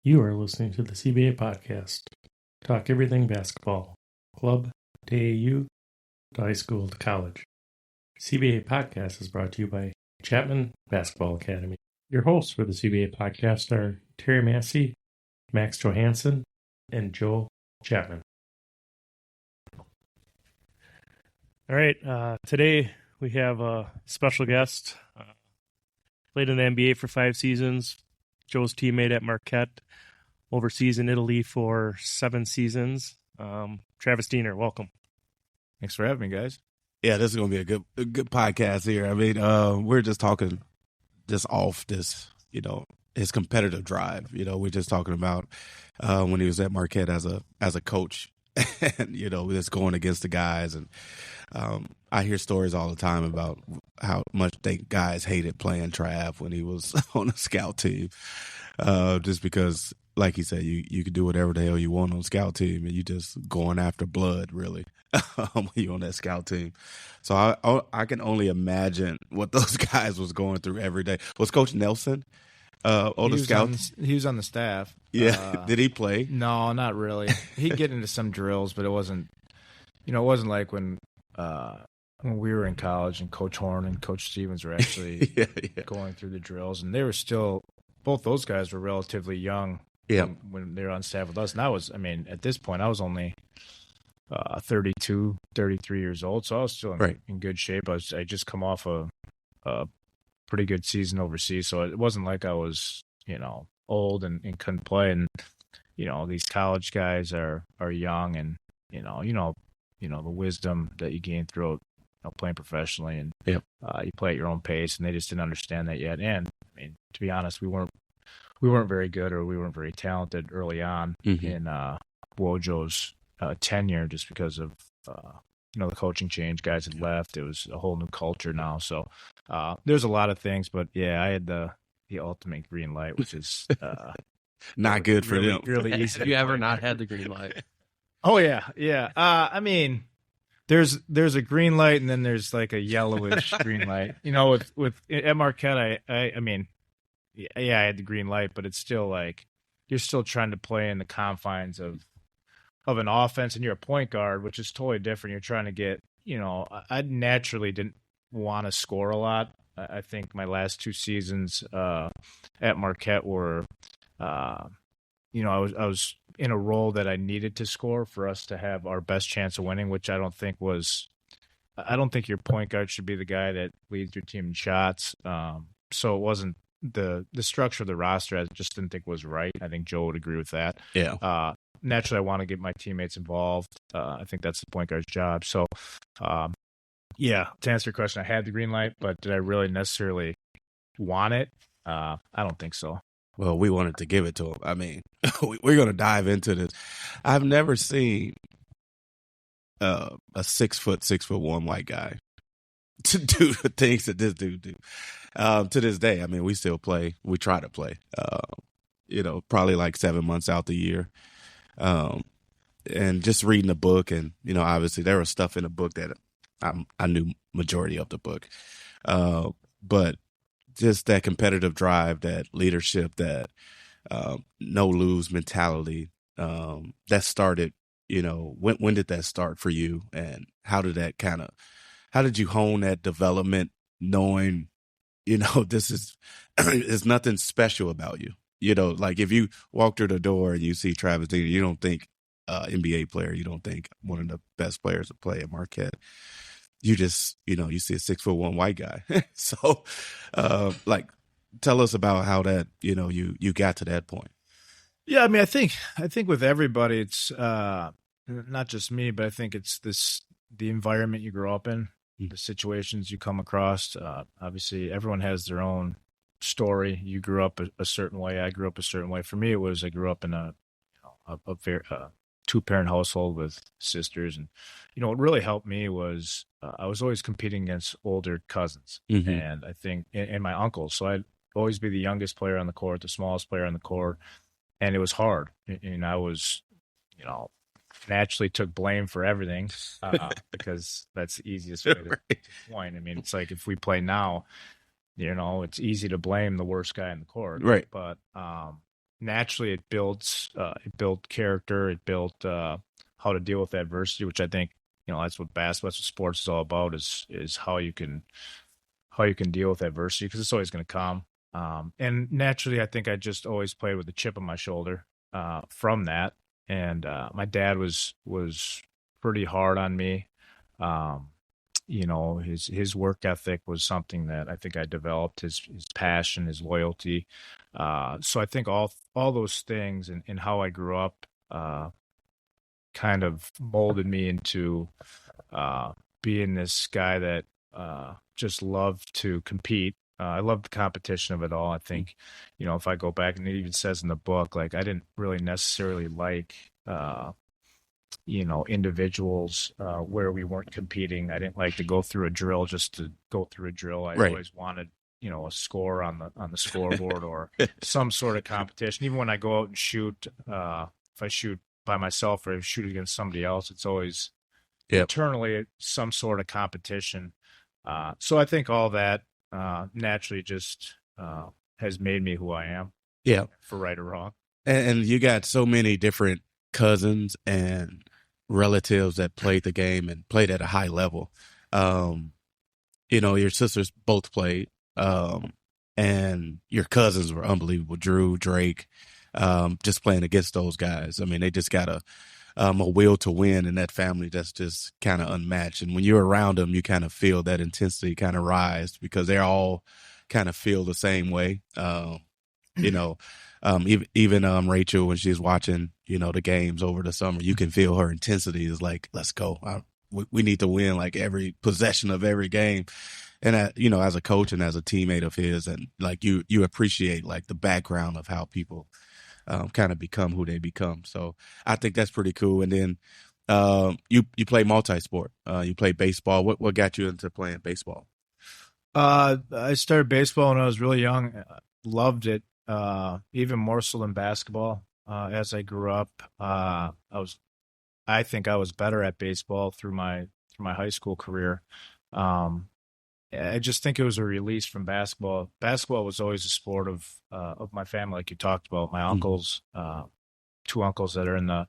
You are listening to the CBA Podcast. Talk everything basketball. Club to AAU to high school to college. CBA Podcast is brought to you by Chapman Basketball Academy. Your hosts for the CBA Podcast are Terry Massey, Max Johansson, and Joel Chapman. All right, today we have a special guest. Played in the NBA for 5 seasons. Joe's teammate at Marquette. Overseas in Italy for 7 seasons. Travis Diener, welcome. Thanks for having me, guys. Yeah, this is going to be a good podcast here. I mean, we're just talking just off this, his competitive drive. We're just talking about when he was at Marquette as a coach and, just going against the guys. And I hear stories all the time about how much guys hated playing Trav when he was on the scout team, just because, like he said, you can do whatever the hell you want on the scout team, and you just going after blood, really, when you're on that scout team. So I can only imagine what those guys was going through every day. Was Coach Nelson on the scout? He was on the staff. Yeah. Did he play? No, not really. He'd get into some drills, but it wasn't like when we were in college and Coach Horn and Coach Stevens were actually going through the drills, and they were still, both those guys were relatively young when they were on staff with us. And at this point, I was only 32, 33 years old, so I was still in good shape. I just come off a pretty good season overseas, so it wasn't like I was, old and couldn't play. And, these college guys are young, and, the wisdom that you gain throughout playing professionally, and you play at your own pace, and they just didn't understand that yet. And to be honest, we weren't very good, or we weren't very talented early on in Wojo's tenure, just because of the coaching change. Guys had left. It was a whole new culture now. So there's a lot of things, but I had the ultimate green light, which is not good for them. Really easy. Have you ever not had the green light? Oh yeah. There's a green light, and then there's like a yellowish green light. With at Marquette, I had the green light, but it's still like you're still trying to play in the confines of an offense, and you're a point guard, which is totally different. You're trying to get, I naturally didn't want to score a lot. I think my last 2 seasons at Marquette were, I was in a role that I needed to score for us to have our best chance of winning, which I don't think your point guard should be the guy that leads your team in shots. So it wasn't the structure of the roster. I just didn't think was right. I think Joe would agree with that. Yeah. Naturally, I want to get my teammates involved. I think that's the point guard's job. So, to answer your question, I had the green light, but did I really necessarily want it? I don't think so. Well, we wanted to give it to him. We're going to dive into this. I've never seen a 6'1" white guy to do the things that this dude do. To this day, we still play. We try to play. Probably like 7 months out the year. And just reading the book, and obviously there was stuff in the book that I knew majority of the book, but just that competitive drive, that leadership, that no lose mentality, that started. When did that start for you, and how did you hone that development, knowing this is there's nothing special about you. Like if you walk through the door and you see Travis Diener, you don't think NBA player, you don't think one of the best players to play at Marquette. You just, you see a 6'1" white guy. So, tell us about how that, you got to that point. Yeah, I think with everybody, it's not just me, but I think it's the environment you grow up in, the situations you come across. Obviously, everyone has their own story. You grew up a certain way. I grew up a certain way. For me, it was I grew up in a 2-parent household with sisters, and what really helped me was I was always competing against older cousins, and I think and my uncles. So I'd always be the youngest player on the court, the smallest player on the court, and it was hard. And I was, naturally took blame for everything because that's the easiest way to point. It's like if we play now, it's easy to blame the worst guy in the court. Right. But naturally it built character. It built how to deal with adversity, which I think, that's what basketball, that's what sports is all about, is how you can deal with adversity, because it's always going to come. And naturally, I think I just always played with a chip on my shoulder from that. And my dad was pretty hard on me. His work ethic was something that I think I developed, his passion, his loyalty. So I think all those things and how I grew up kind of molded me into being this guy that just loved to compete. I love the competition of it all. I think, if I go back, and it even says in the book, like, I didn't really necessarily like, individuals where we weren't competing. I didn't like to go through a drill just to go through a drill. I always wanted, a score on the scoreboard or some sort of competition. Even when I go out and shoot, if I shoot by myself or I shoot against somebody else, it's always internally some sort of competition. So I think all that naturally just has made me who I am. Yeah. For right or wrong. And you got so many different cousins and relatives that played the game and played at a high level. Your sisters both played, and your cousins were unbelievable. Drew, Drake, just playing against those guys. I mean, they just got a will to win in that family that's just kind of unmatched. And when you're around them, you kind of feel that intensity kind of rise, because they're all kind of feel the same way. Even Rachel, when she's watching, the games over the summer, you can feel her intensity is like, let's go. We need to win like every possession of every game. And, as a coach and as a teammate of his, and like you appreciate like the background of how people kind of become who they become. So I think that's pretty cool. And then you play multi-sport. You play baseball. What got you into playing baseball? I started baseball when I was really young. Loved it, even more so than basketball. As I grew up, I think I was better at baseball through my high school career. I just think it was a release from basketball. Basketball was always a sport of my family, like you talked about. My uncles, two uncles that are in the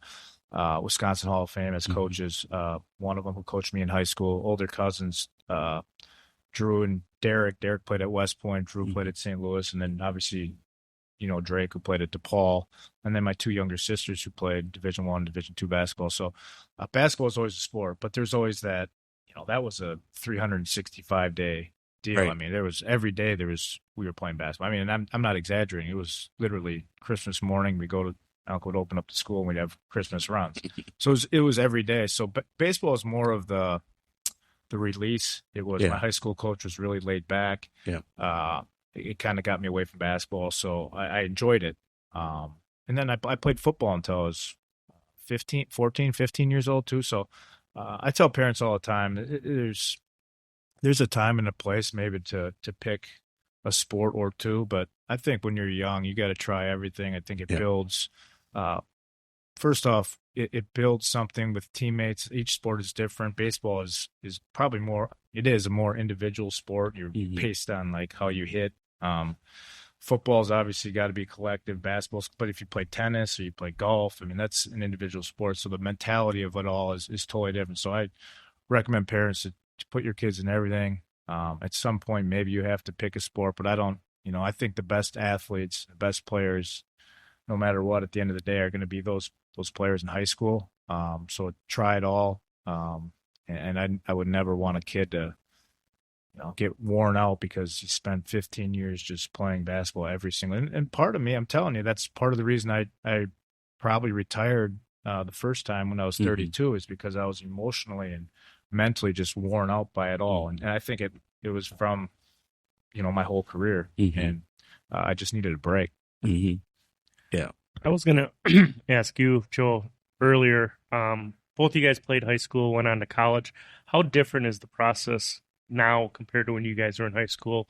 Wisconsin Hall of Fame as coaches. One of them who coached me in high school. Older cousins, Drew and Derek. Derek played at West Point. Drew played at St. Louis, and then obviously, Drake, who played at DePaul, and then my two younger sisters who played Division I, Division II basketball. So basketball is always a sport, but there's always that. That was a 365-day deal. Right. I mean, there was every day we were playing basketball. I mean, and I'm not exaggerating. It was literally Christmas morning. Uncle would open up the school and we'd have Christmas runs. So it was every day. So baseball is more of the release. It was my high school coach was really laid back. Yeah. It kind of got me away from basketball. So I enjoyed it. And then I played football until I was 15 years old too. So I tell parents all the time, there's a time and a place maybe to pick a sport or two, but I think when you're young, you got to try everything. I think it builds, first off, it builds something with teammates. Each sport is different. Baseball is probably it is a more individual sport. You're based on like how you hit. Football's obviously got to be collective. Basketball's, but if you play tennis or you play golf, I mean, that's an individual sport. So the mentality of it all is totally different. So I recommend parents to put your kids in everything. At some point, maybe you have to pick a sport, but I think the best athletes, the best players, no matter what, at the end of the day, are going to be those players in high school. So try it all. And I would never want a kid to, get worn out because you spent 15 years just playing basketball every single. And part of me, I'm telling you, that's part of the reason I probably retired the first time when I was 32 is because I was emotionally and mentally just worn out by it all. And I think it was from, my whole career, and I just needed a break. Yeah. I was going to ask you, Joe, earlier, both of you guys played high school, went on to college. How different is the process now compared to when you guys were in high school,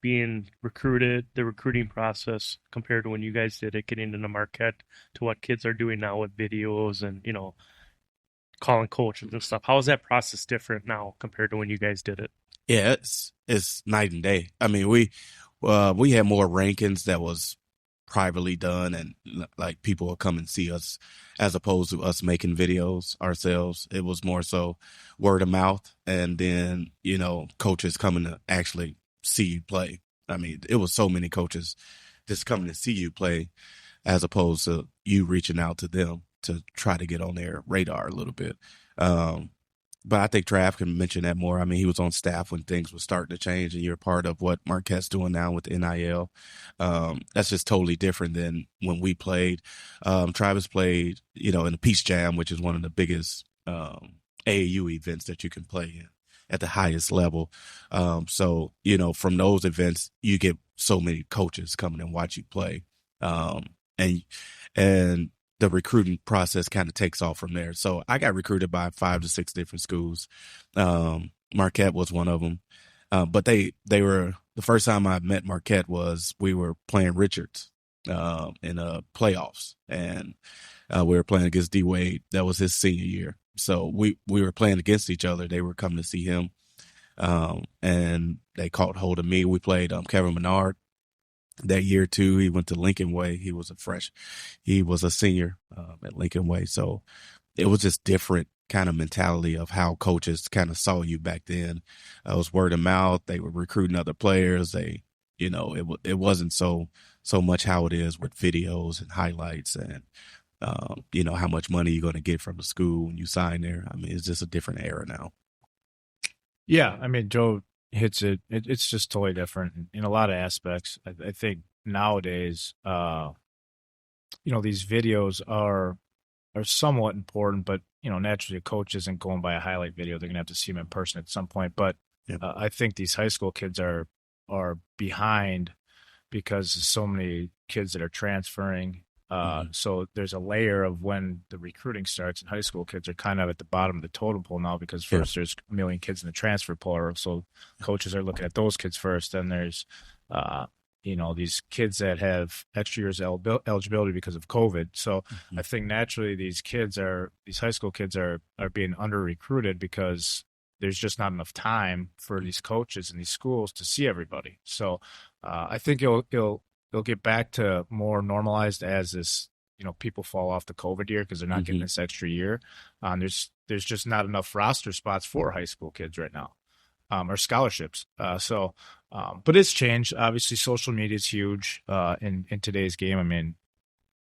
being recruited, the recruiting process compared to when you guys did it, getting into Marquette, to what kids are doing now with videos and, calling coaches and stuff? How is that process different now compared to when you guys did it? Yeah, it's night and day. I mean, we had more rankings that was privately done, and like people will come and see us, as opposed to us making videos ourselves. It was more so word of mouth, and then coaches coming to actually see you play. I mean, it was so many coaches just coming to see you play, as opposed to you reaching out to them to try to get on their radar a little bit. But I think Trav can mention that more. I mean, he was on staff when things were starting to change, and you're part of what Marquette's doing now with NIL. That's just totally different than when we played. Travis played, in the Peace Jam, which is one of the biggest AAU events that you can play in at the highest level. So, from those events, you get so many coaches coming and watch you play. And the recruiting process kind of takes off from there. So I got recruited by 5 to 6 different schools. Marquette was one of them. But they were, the first time I met Marquette was we were playing Richards in playoffs. And we were playing against D Wade. That was his senior year. So we were playing against each other. They were coming to see him. And they caught hold of me. We played Kevin Menard. That year too, he went to Lincoln Way. He was a senior at Lincoln Way. So it was just different kind of mentality of how coaches kind of saw you back then. It was word of mouth. They were recruiting other players. It wasn't so much how it is with videos and highlights and how much money you're going to get from the school when you sign there. I mean, it's just a different era now. Yeah, I mean, Joe hits it. It's just totally different in a lot of aspects. I think nowadays, these videos are somewhat important, but naturally a coach isn't going by a highlight video. They're gonna have to see him in person at some point. But I think these high school kids are behind because there's so many kids that are transferring. So there's a layer of when the recruiting starts, and high school kids are kind of at the bottom of the totem pole now because first there's a million kids in the transfer portal. So coaches are looking at those kids first. Then there's, these kids that have extra years eligibility because of COVID. So I think naturally these high school kids are being under recruited because there's just not enough time for these coaches and these schools to see everybody. So I think it'll get back to more normalized as this, people fall off the COVID year because they're not getting this extra year. There's just not enough roster spots for high school kids right now, or scholarships. But it's changed. Obviously, social media is huge in today's game. I mean,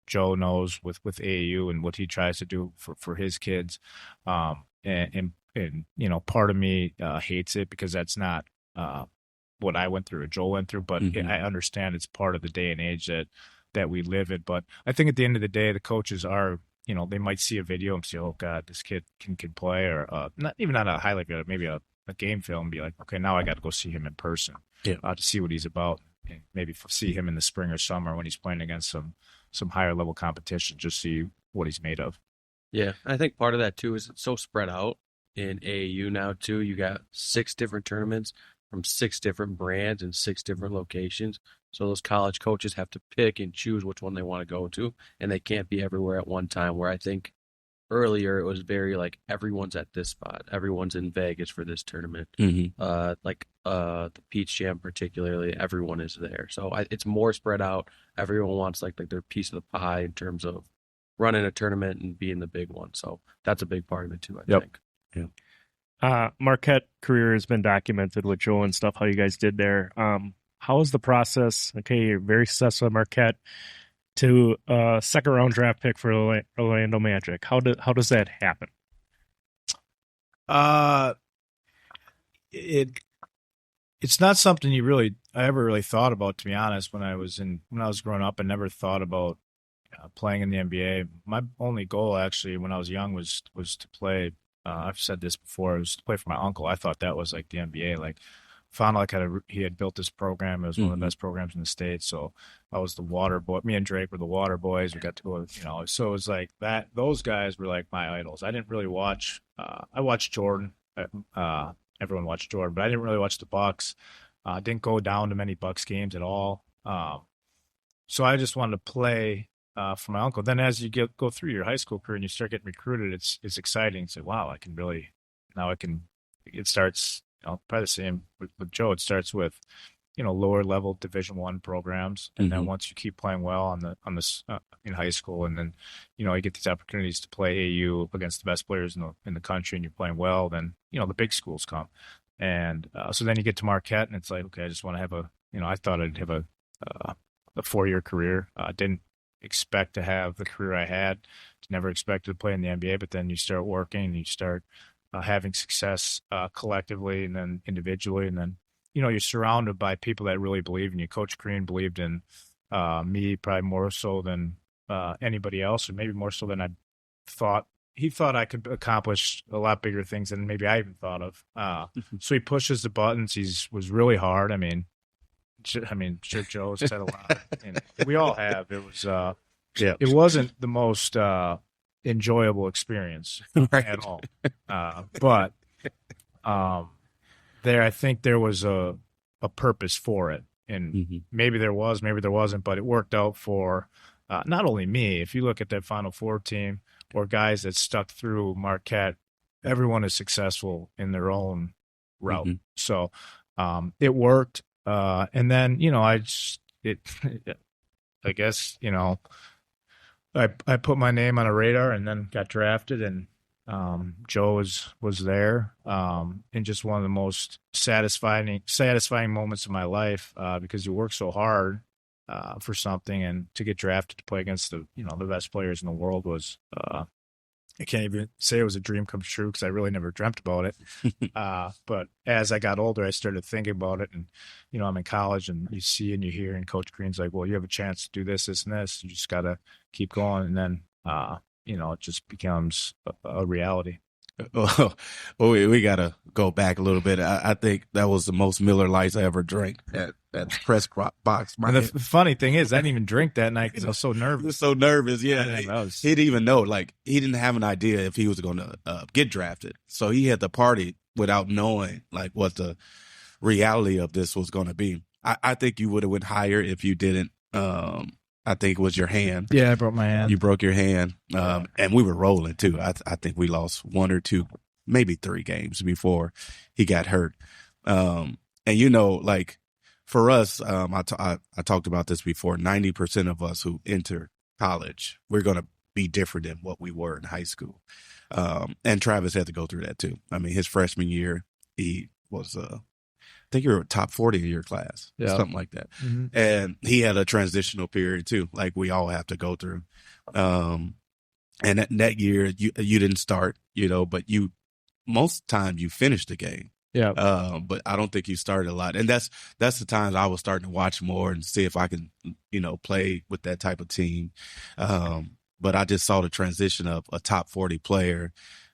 Joe knows with AAU and what he tries to do for his kids. And part of me hates it because that's not what I went through or Joel went through, but I understand it's part of the day and age that we live in. But I think at the end of the day, the coaches are, they might see a video and say, oh God, this kid can play, or not even on a highlight video, maybe a game film, and be like, okay, now I got to go see him in person to see what he's about, and maybe see him in the spring or summer when he's playing against some higher level competition, just see what he's made of. Yeah, I think part of that too is it's so spread out in AAU now too. You got 6 different tournaments from 6 different brands and 6 different locations. So those college coaches have to pick and choose which one they want to go to, and they can't be everywhere at one time, where I think earlier it was very like everyone's at this spot. Everyone's in Vegas for this tournament. The Peach Jam particularly, everyone is there. So it's more spread out. Everyone wants like their piece of the pie in terms of running a tournament and being the big one. So that's a big part of it too, I think. Yeah. Marquette career has been documented with Joe and stuff, how you guys did there. How is the process? Okay, you're very successful at Marquette to a second round draft pick for Orlando Magic. How does that happen? It's not something I ever really thought about, to be honest. When I was growing up, I never thought about playing in the NBA. My only goal actually when I was young was to play. I've said this before. It was to play for my uncle. I thought that was like the NBA. Like, found like he had built this program. It was one of the best programs in the state. So I was the water boy. Me and Drake were the water boys. We got to go, So it was like that. Those guys were like my idols. I didn't really watch. I watched Jordan. Everyone watched Jordan, but I didn't really watch the Bucks. Didn't go down to many Bucks games at all. So I just wanted to play for my uncle. Then as you go through your high school career and you start getting recruited, it's exciting. So wow, it starts, probably the same with Joe. It starts with lower level Division I programs, and then Mhm. once you keep playing well in high school, and then you get these opportunities to play AU against the best players in the country, and you're playing well, then the big schools come, and so then you get to Marquette, and it's like, okay, I just want to have I thought I'd have a 4-year career. I didn't expect to have the career I had. Never expected to play in the NBA, but then you start working, and you start having success collectively, and then individually, and then you're surrounded by people that really believe in you. Coach Green believed in me probably more so than anybody else, or maybe more so than I thought. He thought I could accomplish a lot bigger things than maybe I even thought of. So he pushes the buttons. Was really hard. I mean, sure, Joe's said a lot. And we all have. It was. It wasn't the most enjoyable experience Right. at all. But I think there was a purpose for it, and Mhm. maybe there was, maybe there wasn't, but it worked out for not only me. If you look at that Final Four team or guys that stuck through Marquette, everyone is successful in their own route. Mhm. So it worked, and then I guess I put my name on a radar, and then got drafted, and Joe was there, in just one of the most satisfying moments of my life, because you work so hard for something, and to get drafted to play against the best players in the world was I can't even say it was a dream come true, because I really never dreamt about it. But as I got older, I started thinking about it, and I'm in college, and you see and you hear, and Coach Green's like, well, you have a chance to do this, this, and this. You just got to keep going, and then it just becomes a reality. Well, we got to go back a little bit. I think that was the most Miller Lights I ever drank at the press box. And the funny thing is, I didn't even drink that night because I was so nervous. He was so nervous, yeah. He He didn't even know. Like, he didn't have an idea if he was going to get drafted. So he had to party without knowing, like, what the reality of this was going to be. I think you would have went higher if you didn't. I think it was your hand. Yeah, I broke my hand. You broke your hand, and we were rolling too. I think we lost 1 or 2, maybe 3 games before he got hurt. And like for us, I talked about this before. 90% of us who enter college, we're going to be different than what we were in high school. And Travis had to go through that too. I mean, his freshman year, he was I think you were top 40 in your class, something like that. Mm-hmm. And he had a transitional period too, like we all have to go through. And that year you didn't start, but most times you finished the game. Yeah. But I don't think you started a lot. And that's the times I was starting to watch more and see if I can, play with that type of team. But I just saw the transition of a top 40 player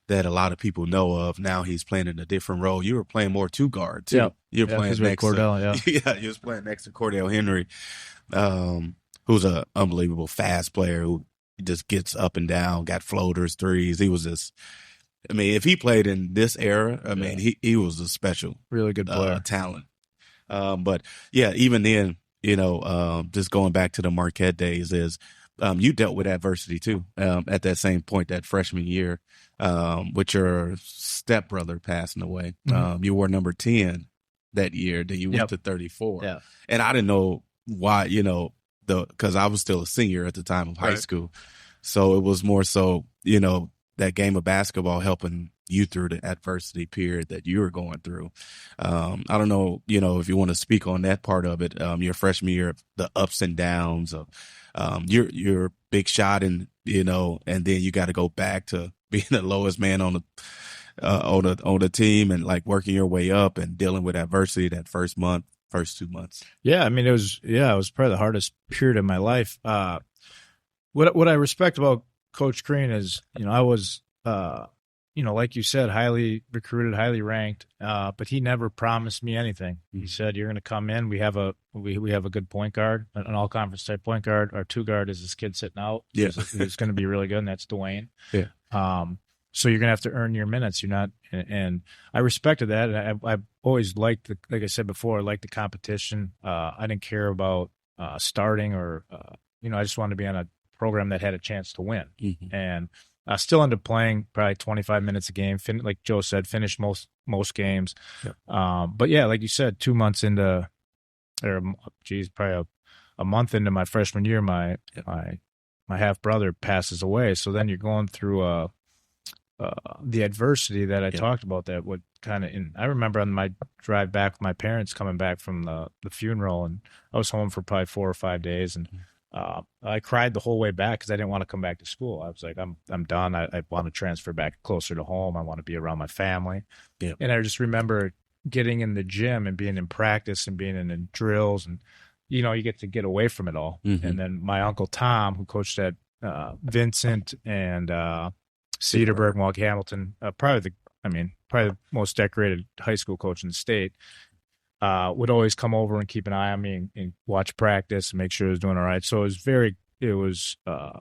that a lot of people know of. Now he's playing in a different role. You were playing more 2 guard too. Yeah. You're playing next Cordell, to, yeah, you was playing next to Cordell Henry, who's an unbelievable fast player who just gets up and down, got floaters, threes. He was just, if he played in this era, he was a special, really good player, talent. But yeah, even then, just going back to the Marquette days is, you dealt with adversity too, at that same point, that freshman year, with your stepbrother passing away. Mm-hmm. You were number 10 that year, then you went to 34. Yeah. And I didn't know why, because I was still a senior at the time of high school. So it was more so, that game of basketball helping you through the adversity period that you were going through. I don't know, if you want to speak on that part of it, your freshman year, the ups and downs of, your big shot, and and then you got to go back to being the lowest man on the team, and like working your way up and dealing with adversity that first 2 months. Yeah, it was probably the hardest period of my life. What I respect about Coach Green is, I was, like you said, highly recruited, highly ranked, but he never promised me anything. He said, "You're going to come in. We have a good point guard, an all-conference type point guard. Our 2 guard is this kid sitting out. Yeah, who's going to be really good, and that's Dwayne. Yeah. So you're going to have to earn your minutes. You're not, and I respected that. And I always liked like I said before, I liked the competition. I didn't care about starting or, I just wanted to be on a program that had a chance to win. Mm-hmm. And I still ended up playing probably 25 minutes a game. Like Joe said, finished most games. Yep. But yeah, like you said, 2 months into probably a month into my freshman year, my half brother passes away. So then you're going through the adversity that I talked about that would kind of, I remember on my drive back with my parents coming back from the funeral, and I was home for probably 4 or 5 days, and I cried the whole way back because I didn't want to come back to school. I was like, I'm done. I want to transfer back closer to home. I want to be around my family. Yeah. And I just remember getting in the gym and being in practice and being in drills, and you get away from it all. Mm-hmm. And then my uncle Tom, who coached at Vincent and Cedarburg, Milwaukee Hamilton, probably the most decorated high school coach in the state, would always come over and keep an eye on me and watch practice and make sure I was doing all right. So it was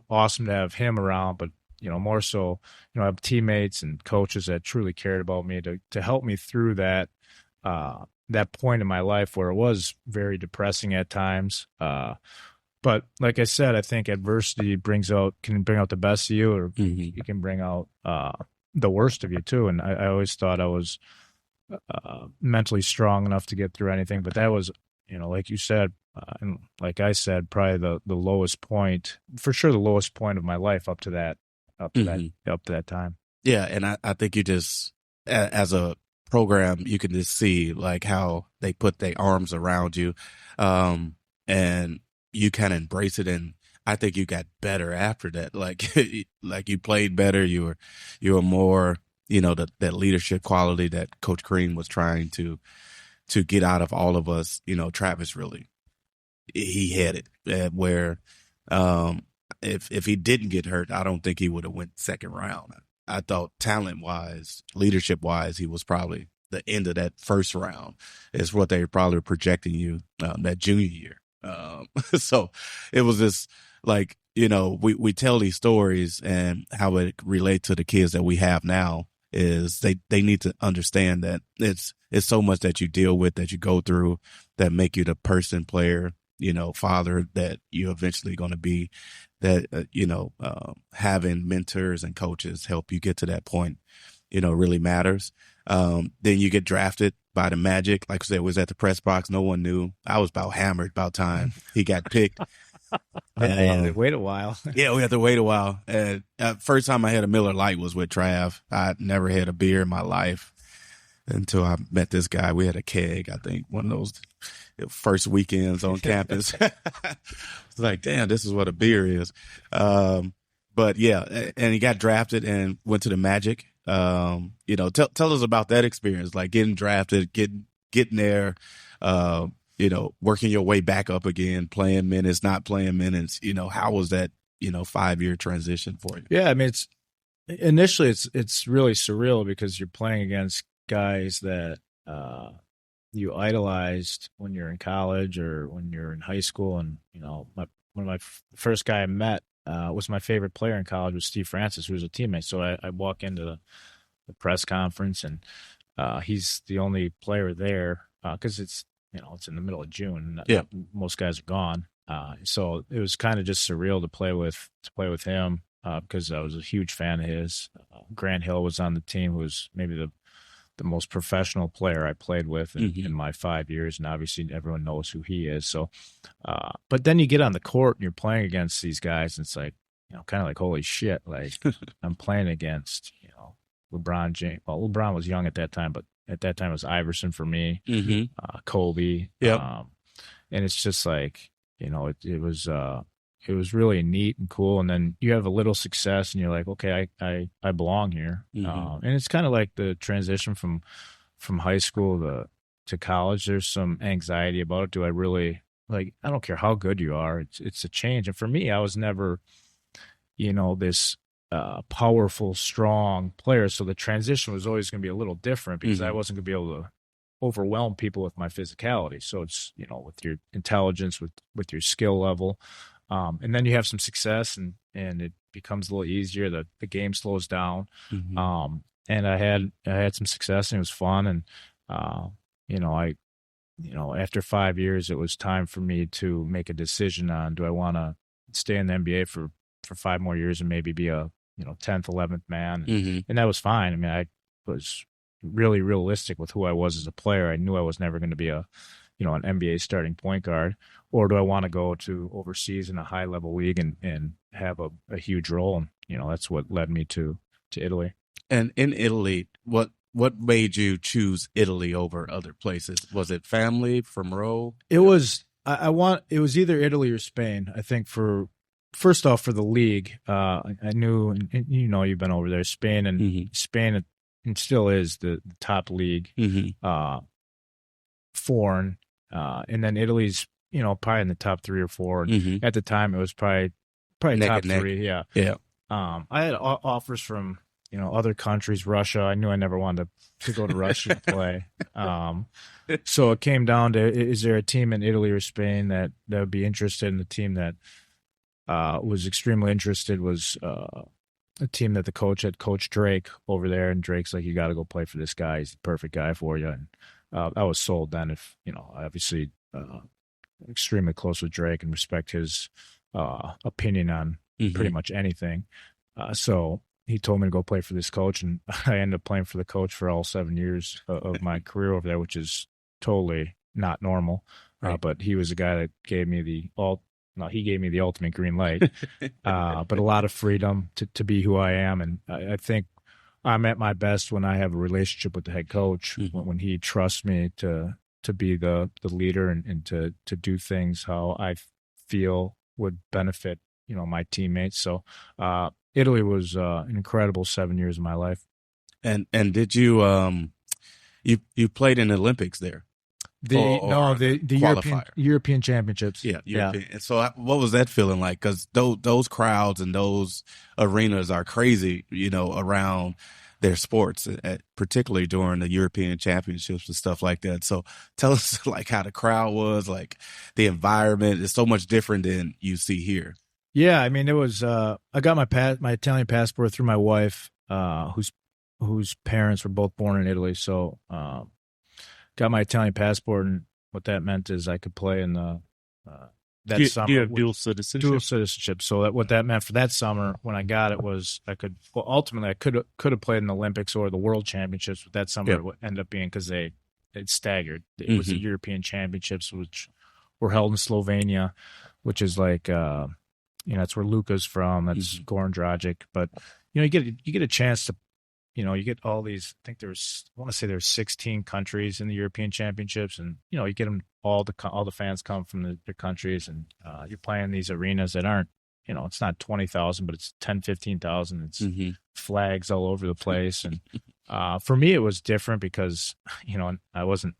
awesome to have him around, but more so, I have teammates and coaches that truly cared about me to help me through that point in my life where it was very depressing at times. But like I said, I think adversity can bring out the best of you, or mm-hmm. it can bring out the worst of you too. And I always thought I was mentally strong enough to get through anything. But that was, like you said, and like I said, probably the lowest point, for sure, the lowest point of my life up to that time. Yeah, and I think you just, as a program, you can just see like how they put their arms around you, and you kind of embrace it, and I think you got better after that. Like you played better. You were more, that leadership quality that Coach Crean was trying to get out of all of us. Travis really, he had it where if he didn't get hurt, I don't think he would have went second round. I thought talent wise, leadership wise, he was probably the end of that first round is what they were probably projecting you that junior year. So it was just like, we tell these stories, and how it relate to the kids that we have now is they need to understand that it's so much that you deal with, that you go through, that make you the person, player, father that you're eventually going to be, that, having mentors and coaches help you get to that point, really matters. Then you get drafted by the Magic. Like I said, was at the press box. No one knew. I was about hammered about time he got picked. And wait a while. Yeah, we had to wait a while. And first time I had a Miller Lite was with Trav. I never had a beer in my life until I met this guy. We had a keg, I think, one of those first weekends on campus. It's like, damn, this is what a beer is. But yeah, and he got drafted and went to the Magic. Tell us about that experience, like getting drafted, getting there, working your way back up again, playing minutes, not playing minutes. How was that, 5-year transition for you? Yeah, I mean, initially it's really surreal because you're playing against guys that you idolized when you're in college or when you're in high school. And first guy I met was my favorite player in college, was Steve Francis, who was a teammate. So I walk into the press conference, and he's the only player there because it's in the middle of June. Yeah, most guys are gone. So it was kind of just surreal to play with him because I was a huge fan of his. Grant Hill was on the team, who was maybe the most professional player I played with in my 5 years, and obviously everyone knows who he is. So, but then you get on the court and you're playing against these guys, and it's like, kind of like, holy shit, like I'm playing against, LeBron James. Well, LeBron was young at that time, but at that time it was Iverson for me, Kobe. Yeah. And it's just like, it was really neat and cool. And then you have a little success and you're like, okay, I belong here. And it's kind of like the transition from high school to college. There's some anxiety about it. Do I really, like, I don't care how good you are. It's a change. And for me, I was never, this powerful, strong player. So the transition was always going to be a little different because I wasn't going to be able to overwhelm people with my physicality. So it's, with your intelligence, with your skill level. And then you have some success and it becomes a little easier. The game slows down. And I had some success and it was fun. And, after 5 years, it was time for me to make a decision on, do I want to stay in the NBA for 5 more years and maybe be a, 10th, 11th man. And that was fine. I mean, I was really realistic with who I was as a player. I knew I was never going to be a an NBA starting point guard, or do I want to go to overseas in a high level league and have a huge role? And, that's what led me to Italy. And in Italy, what made you choose Italy over other places? Was it family from Rome? It was it was either Italy or Spain. I think first off for the league, I knew, and you've been over there, Spain and Spain and still is the top league, foreign, and then Italy's probably in the top 3 or 4. And at the time, it was probably Neck top and neck. 3. Yeah. I had offers from other countries, Russia. I knew I never wanted to go to Russia to play. So it came down to, is there a team in Italy or Spain that would be interested? And the team that was extremely interested was a team that the coach had, Coach Drake, over there. And Drake's like, you got to go play for this guy. He's the perfect guy for you. And I was sold then. If obviously extremely close with Drake and respect his opinion on pretty much anything. So he told me to go play for this coach, and I ended up playing for the coach for all 7 years of my career over there, which is totally not normal. Right. But he was the guy that gave me the ultimate green light, but a lot of freedom to be who I am. And I think I'm at my best when I have a relationship with the head coach, when he trusts me to be the leader and to do things how I feel would benefit, my teammates. So Italy was an incredible 7 years of my life. And did you you played in the Olympics there? The European Championships. Yeah, European. And so what was that feeling like? Because those crowds and those arenas are crazy, around their sports, particularly during the European Championships and stuff like that. So tell us like how the crowd was, like the environment is so much different than you see here. Yeah, I mean, it was. I got my Italian passport through my wife, whose parents were both born in Italy. So, got my Italian passport, and what that meant is I could play in the that summer. You have dual citizenship. Dual citizenship. So what that meant for that summer when I got it was ultimately I could have played in the Olympics or the World Championships. But that summer it would end up being because it staggered. It was the European Championships, which were held in Slovenia, which is like. That's where Luka's from. That's Goran Dragic. But you get a chance to, you get all these. I want to say there's 16 countries in the European Championships, and you get them all the fans come from their countries, and you're playing these arenas that aren't, it's not 20,000, but it's 10, 15,000. It's flags all over the place, and for me it was different because I wasn't,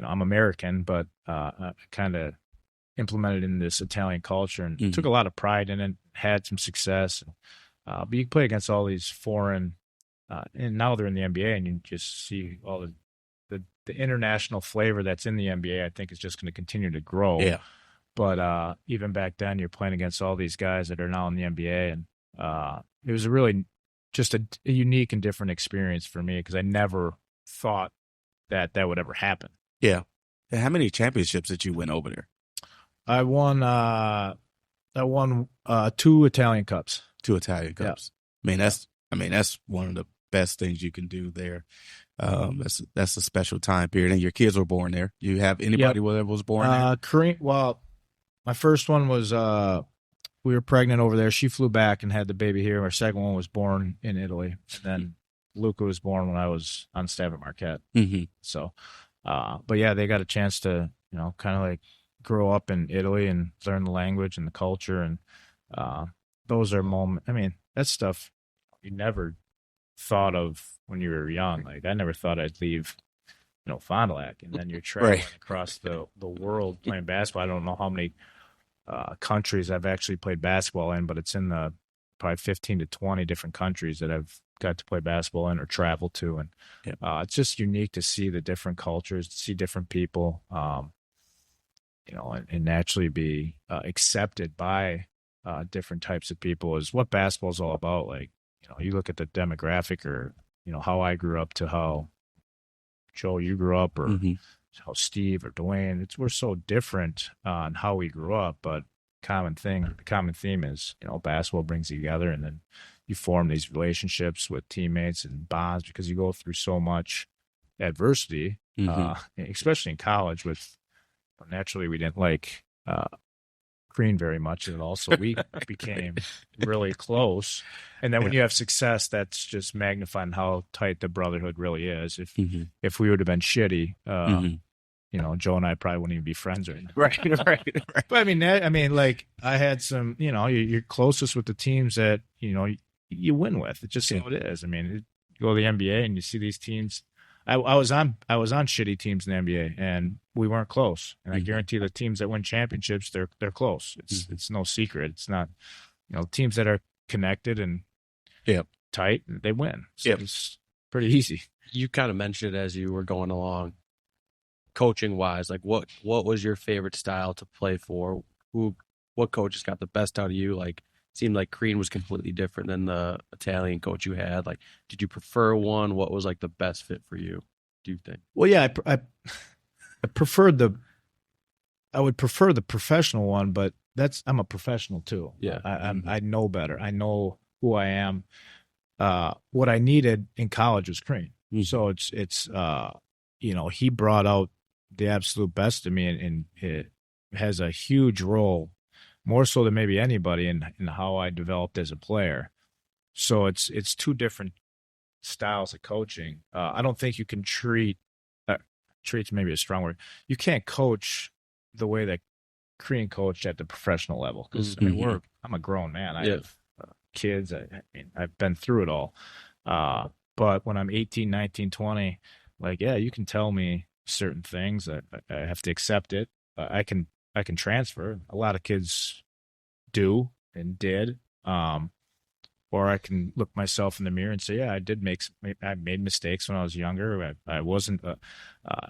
I'm American, but I kind of implemented in this Italian culture and took a lot of pride in it, had some success. But you play against all these foreign, and now they're in the NBA, and you just see all the international flavor that's in the NBA. I think is just going to continue to grow. Yeah. But even back then, you're playing against all these guys that are now in the NBA, and it was really just a unique and different experience for me because I never thought that would ever happen. Yeah. And how many championships did you win over there? I won 2 Italian Cups. 2 Italian Cups. Yeah. That's one of the best things you can do there. That's a special time period, and your kids were born there. Do you have anybody that was born there? Well, my first one was we were pregnant over there. She flew back and had the baby here. Our second one was born in Italy, and then Luca was born when I was on staff at Marquette. So, but yeah, they got a chance to kind of like grow up in Italy and learn the language and the culture, and those are moments. I mean, that's stuff you never thought of when you were young. Like I never thought I'd leave, Fond du Lac, and then you're traveling across the world playing basketball. I don't know how many countries I've actually played basketball in, but it's in the probably 15 to 20 different countries that I've got to play basketball in or travel to, and it's just unique to see the different cultures, to see different people. And naturally be accepted by different types of people is what basketball is all about. Like, you look at the demographic or, how I grew up to how Joe, you grew up, or how Steve or Dwayne, we're so different on how we grew up, but the common theme is, basketball brings you together, and then you form these relationships with teammates and bonds because you go through so much adversity especially in college. With naturally, we didn't like Green very much at all, so we became really close. And then when you have success, that's just magnifying how tight the brotherhood really is. If we would have been shitty, Joe and I probably wouldn't even be friends right now. Right. But I mean, like I had some, you're closest with the teams that you win with. It's just how it is. I mean, you go to the NBA and you see these teams. I was on shitty teams in the NBA, and we weren't close. And I guarantee the teams that win championships, they're close. It's no secret. It's not, teams that are connected and tight, they win. So it's pretty easy. You kind of mentioned it as you were going along, coaching wise. Like, what was your favorite style to play for? What coaches got the best out of you? Like, seemed like Crean was completely different than the Italian coach you had. Like, did you prefer one? What was like the best fit for you, do you think? Well, yeah, I would prefer the professional one, but I'm a professional too. Yeah. I know better. I know who I am. What I needed in college was Crean. So it's he brought out the absolute best of me, and it has a huge role, more so than maybe anybody, in how I developed as a player. So it's two different styles of coaching. I don't think you can treat's maybe a strong word. You can't coach the way that Crean coached at the professional level, because I'm a grown man. I have kids. I've been through it all. But when I'm 18, 19, 20, you can tell me certain things. I have to accept it. I can transfer. A lot of kids do and did. Or I can look myself in the mirror and say, yeah, I made mistakes when I was younger. I wasn't,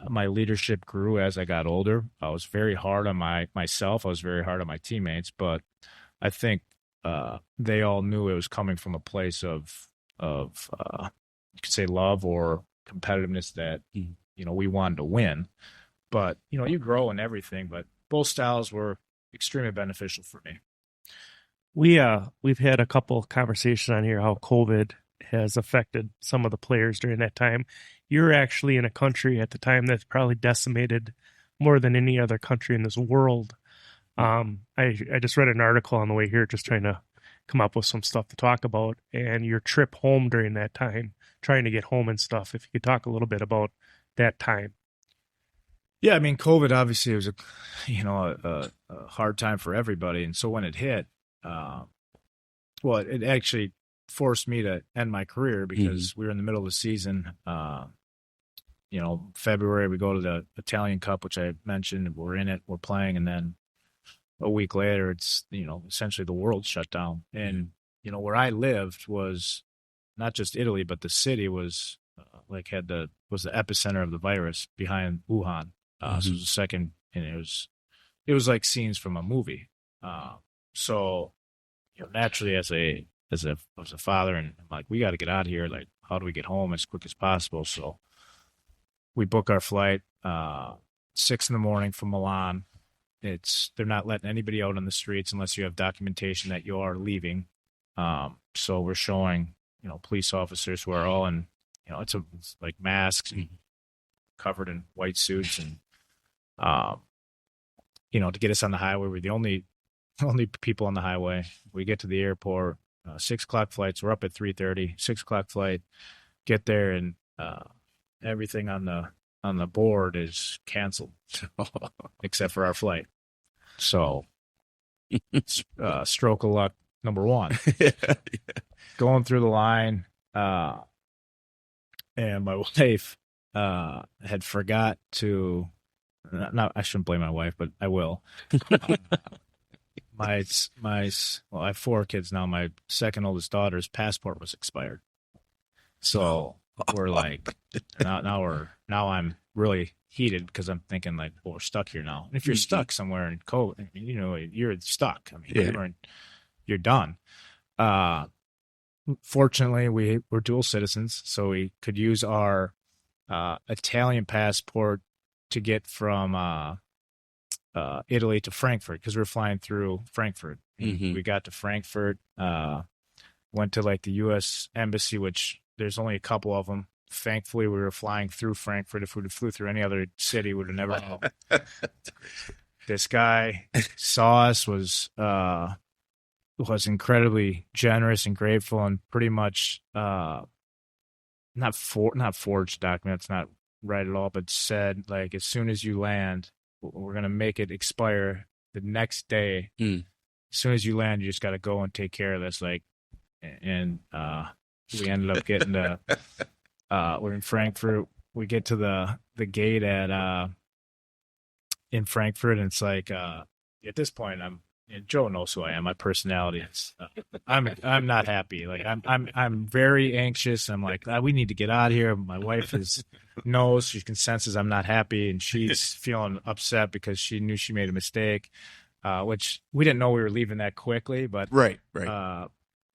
my leadership grew as I got older. I was very hard on myself. I was very hard on my teammates, but I think, they all knew it was coming from a place of you could say love or competitiveness, that, we wanted to win. But, you grow in everything, but both styles were extremely beneficial for me. We've had a couple conversations on here how COVID has affected some of the players during that time. You're actually in a country at the time that's probably decimated more than any other country in this world. I just read an article on the way here, just trying to come up with some stuff to talk about, and your trip home during that time, trying to get home and stuff. If you could talk a little bit about that time. Yeah, I mean, COVID obviously was a hard time for everybody, and so when it hit, it actually forced me to end my career, because we were in the middle of the season. February we go to the Italian Cup, which I mentioned. We're in it, we're playing, and then a week later, it's essentially the world shut down. And where I lived was not just Italy, but the city was was the epicenter of the virus behind Wuhan. So it was the second, and it was like scenes from a movie. So naturally, as a father, and I'm like, we got to get out of here. Like, how do we get home as quick as possible? So we book our flight 6 a.m. from Milan. They're not letting anybody out on the streets unless you have documentation that you are leaving. So we're showing, police officers who are all in, it's like masks and covered in white suits, and to get us on the highway. We're the only people on the highway. We get to the airport, 6 o'clock flights. We're up at 3:30. 6 o'clock flight. Get there, and everything on the board is canceled except for our flight. So, stroke of luck number one. Going through the line, and my wife had forgot to. I shouldn't blame my wife, but I will. I have 4 kids now. My second oldest daughter's passport was expired, so we're like, now I'm really heated, because I'm thinking like, well, we're stuck here now. And if you're stuck somewhere in COVID, you're stuck. I mean, you're done. Fortunately, we're dual citizens, so we could use our Italian passport to get from Italy to Frankfurt, because we're flying through Frankfurt. We got to Frankfurt, went to like the U.S. embassy, which there's only a couple of them, thankfully we were flying through Frankfurt. If we would have flew through any other city, we would have never known. This guy saw us, was incredibly generous and grateful, and pretty much not forged documents, not right at all, but said, like, as soon as you land, we're going to make it expire the next day. As soon as you land, you just got to go and take care of this. Like, and we ended up getting to, we're in Frankfurt. We get to the gate in Frankfurt, and it's like, at this point, Joe knows who I am. My personality is, I'm not happy. Like, I'm very anxious. I'm like, we need to get out of here. My wife knows, she can senses I'm not happy, and she's feeling upset because she knew she made a mistake, which we didn't know we were leaving that quickly. But right.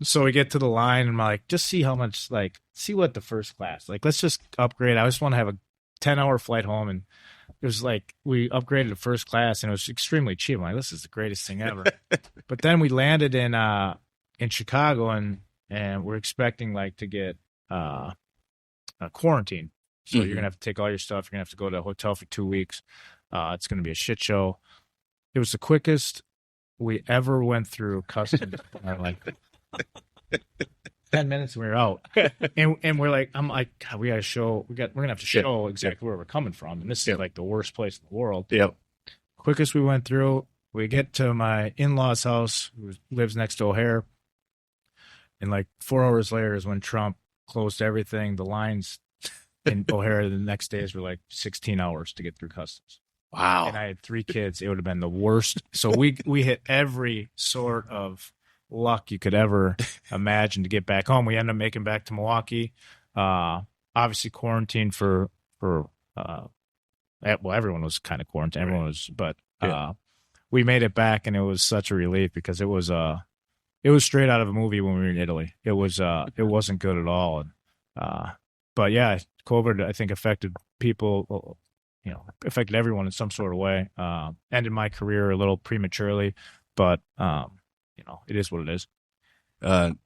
So we get to the line, and I'm like, just see how much, like, see what the first class, like, let's just upgrade. I just want to have a 10-hour flight home, and it was like we upgraded to first class, and it was extremely cheap. I'm like, this is the greatest thing ever. But then we landed in Chicago, and we're expecting, like, to get a quarantine. So you're gonna have to take all your stuff. You're gonna have to go to a hotel for 2 weeks. It's gonna be a shit show. It was the quickest we ever went through customs. Like 10 minutes and we were out. And we're like, I'm like, God, we gotta show, we're gonna have to show exactly where we're coming from. And this is like the worst place in the world. Yep. Quickest we went through, we get to my in-laws' house, who lives next to O'Hare. And like 4 hours later is when Trump closed everything. The lines in O'Hare the next days were like 16 hours to get through customs. Wow. And I had 3 kids. It would have been the worst. So we hit every sort of luck you could ever imagine to get back home. We ended up making back to Milwaukee. Obviously quarantined for everyone was kind of quarantined. Everyone was, but we made it back, and it was such a relief because it was straight out of a movie when we were in Italy. It wasn't good at all. And but yeah, COVID, I think, affected people, affected everyone in some sort of way. Ended my career a little prematurely, but it is what it is.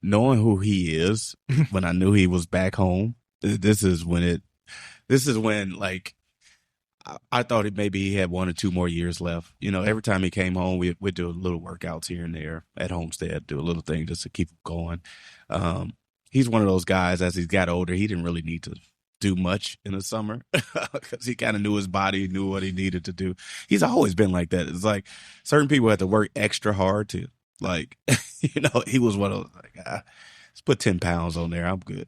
Knowing who he is, when I knew he was back home, this is when like I thought maybe he had 1 or 2 more years left. Every time he came home, we'd do little workouts here and there at Homestead, do a little thing just to keep him going. He's one of those guys, as he's got older, he didn't really need to do much in the summer because he kind of knew his body, knew what he needed to do. He's always been like that. It's like certain people have to work extra hard to, like, he was one of those, like, let's put 10 pounds on there. I'm good.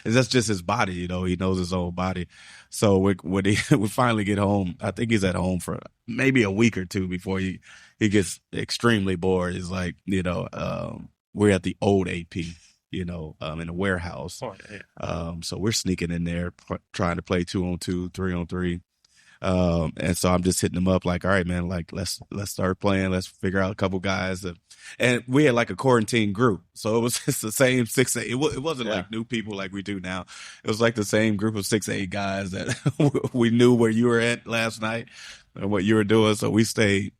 That's just his body. He knows his own body. So when we finally get home, I think he's at home for maybe a week or 2 before he gets extremely bored. He's like, we're at the old AP, in a warehouse. So we're sneaking in there, trying to play 2-on-2, 3-on-3. And so I'm just hitting them up like, all right, man, like, let's start playing. Let's figure out a couple guys. And we had like a quarantine group. So it was just the same 6, 8. It wasn't like new people like we do now. It was like the same group of 6, 8 guys that we knew where you were at last night and what you were doing. So we stayed,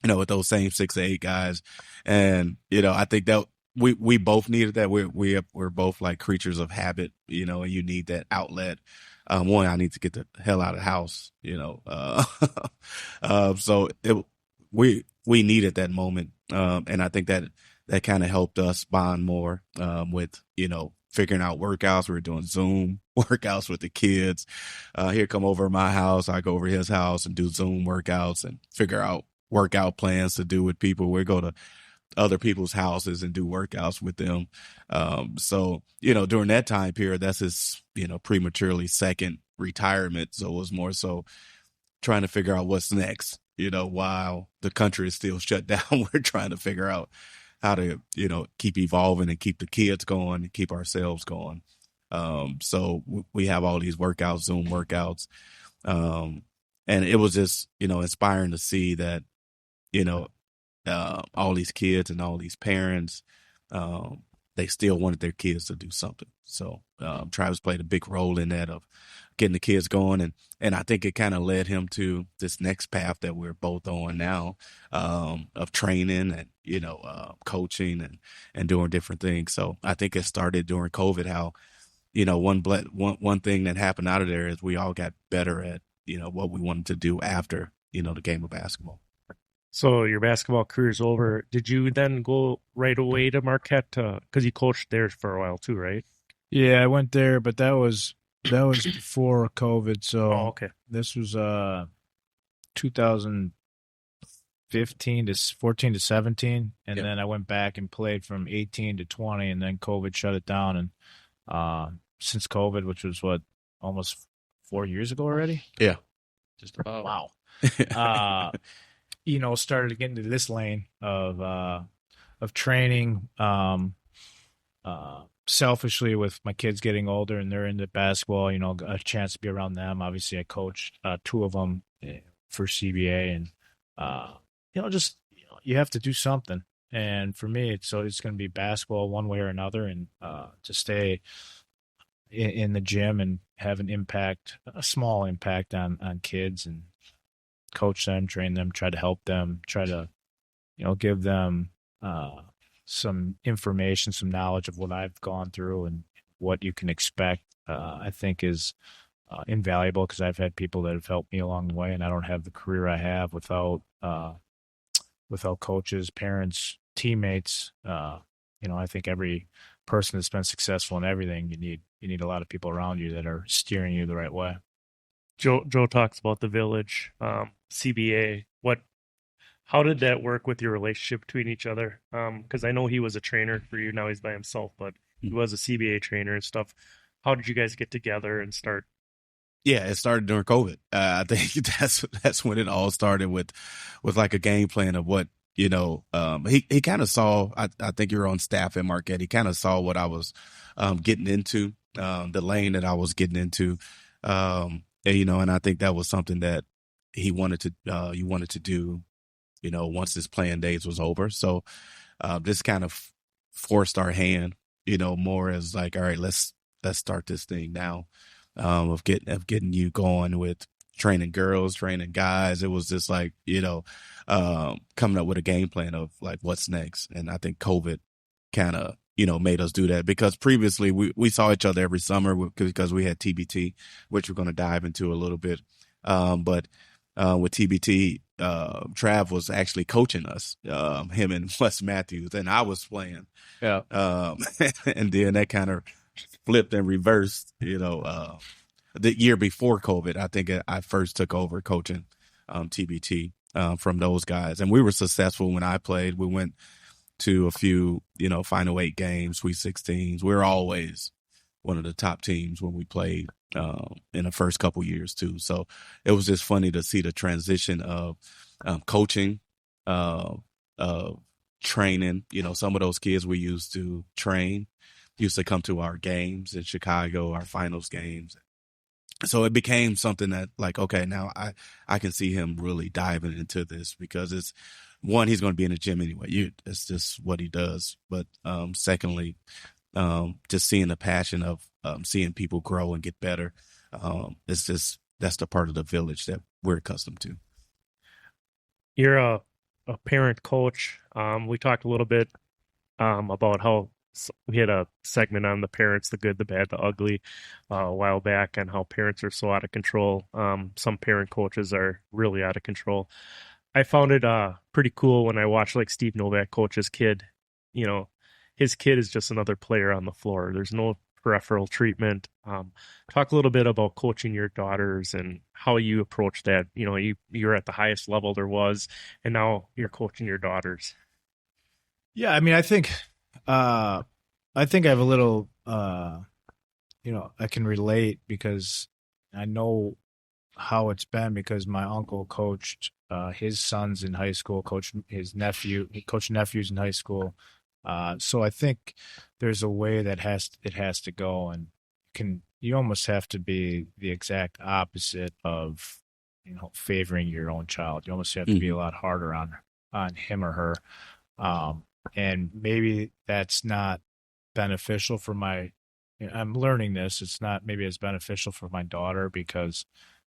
with those same 6, 8 guys. And, I think that we both needed that. We're both like creatures of habit, and you need that outlet. One, I need to get the hell out of the house, so we needed that moment. And I think that kind of helped us bond more, with, figuring out workouts. We were doing Zoom workouts with the kids. He'd come over to my house. I go over to his house and do Zoom workouts and figure out workout plans to do with people. We go to other people's houses and do workouts with them. So, during that time period, that's his, prematurely second retirement. So it was more so trying to figure out what's next, while the country is still shut down. We're trying to figure out how to, keep evolving and keep the kids going and keep ourselves going. So we have all these workouts, Zoom workouts. And it was just, inspiring to see that, all these kids and all these parents, they still wanted their kids to do something. So Travis played a big role in that, of getting the kids going. And I think it kind of led him to this next path that we're both on now, of training and, coaching and doing different things. So I think it started during COVID, how, one thing that happened out of there is we all got better at, what we wanted to do after, the game of basketball. So your basketball career's over. Did you then go right away to Marquette? Because you coached there for a while too, right? Yeah, I went there, but that was before COVID. So Okay. This was 2015 to 14 to 17, and Yep. then I went back and played from 18 to 20, and then COVID shut it down. And since COVID, which was almost 4 years ago already. Yeah. Just about. Wow. Started to get into this lane of training. Selfishly, with my kids getting older and they're into basketball, a chance to be around them. Obviously, I coached two of them for CBA, and you have to do something. And for me, it's going to be basketball one way or another, and to stay in the gym and have an impact, a small impact on kids, and coach them, train them, try to help them, try to give them some information, some knowledge of what I've gone through and what you can expect, I think is invaluable, because I've had people that have helped me along the way, and I don't have the career I have without coaches, parents, teammates. I think every person that's been successful in everything, you need a lot of people around you that are steering you the right way. Joe talks about the village, CBA. How did that work with your relationship between each other? Because I know he was a trainer for you. Now he's by himself, but he was a CBA trainer and stuff. How did you guys get together and start? Yeah, it started during COVID. I think that's when it all started with like a game plan of what, he kind of saw, I think you were on staff at Marquette. He kind of saw what I was getting into, the lane that I was getting into. And I think that was something that you wanted to do, once his playing days was over. So this kind of forced our hand, more as like, all right, let's start this thing now, of getting you going with training girls, training guys. It was just like, coming up with a game plan of like what's next. And I think COVID kind of, made us do that, because previously we saw each other every summer because we had TBT, which we're going to dive into a little bit. But with TBT, Trav was actually coaching us, him and Wes Matthews, and I was playing. Yeah. And then that kind of flipped and reversed, the year before COVID. I think I first took over coaching TBT from those guys, and we were successful when I played. We went to a few, Final Eight games, Sweet 16s. We were always one of the top teams when we played in the first couple years too. So it was just funny to see the transition of coaching, of training. Some of those kids we used to train used to come to our games in Chicago, our finals games. So it became something that like, okay, now I can see him really diving into this, because it's one, he's going to be in the gym anyway. It's just what he does. But secondly, just seeing the passion of seeing people grow and get better. That's the part of the village that we're accustomed to. You're a parent coach. We talked a little bit about how we had a segment on the parents, the good, the bad, the ugly, a while back, and how parents are so out of control. Some parent coaches are really out of control. I found it pretty cool when I watched like Steve Novak coach his kid. His kid is just another player on the floor. There's no peripheral treatment. Talk a little bit about coaching your daughters and how you approach that. You're at the highest level there was, and now you're coaching your daughters. Yeah, I mean, I think I have a little, I can relate, because I know how it's been, because my uncle coached his sons in high school, he coached nephews in high school. So I think there's a way that it has to go, and you almost have to be the exact opposite of, favoring your own child. You almost have to be a lot harder on him or her. And maybe that's not beneficial for I'm learning this. It's not maybe as beneficial for my daughter, because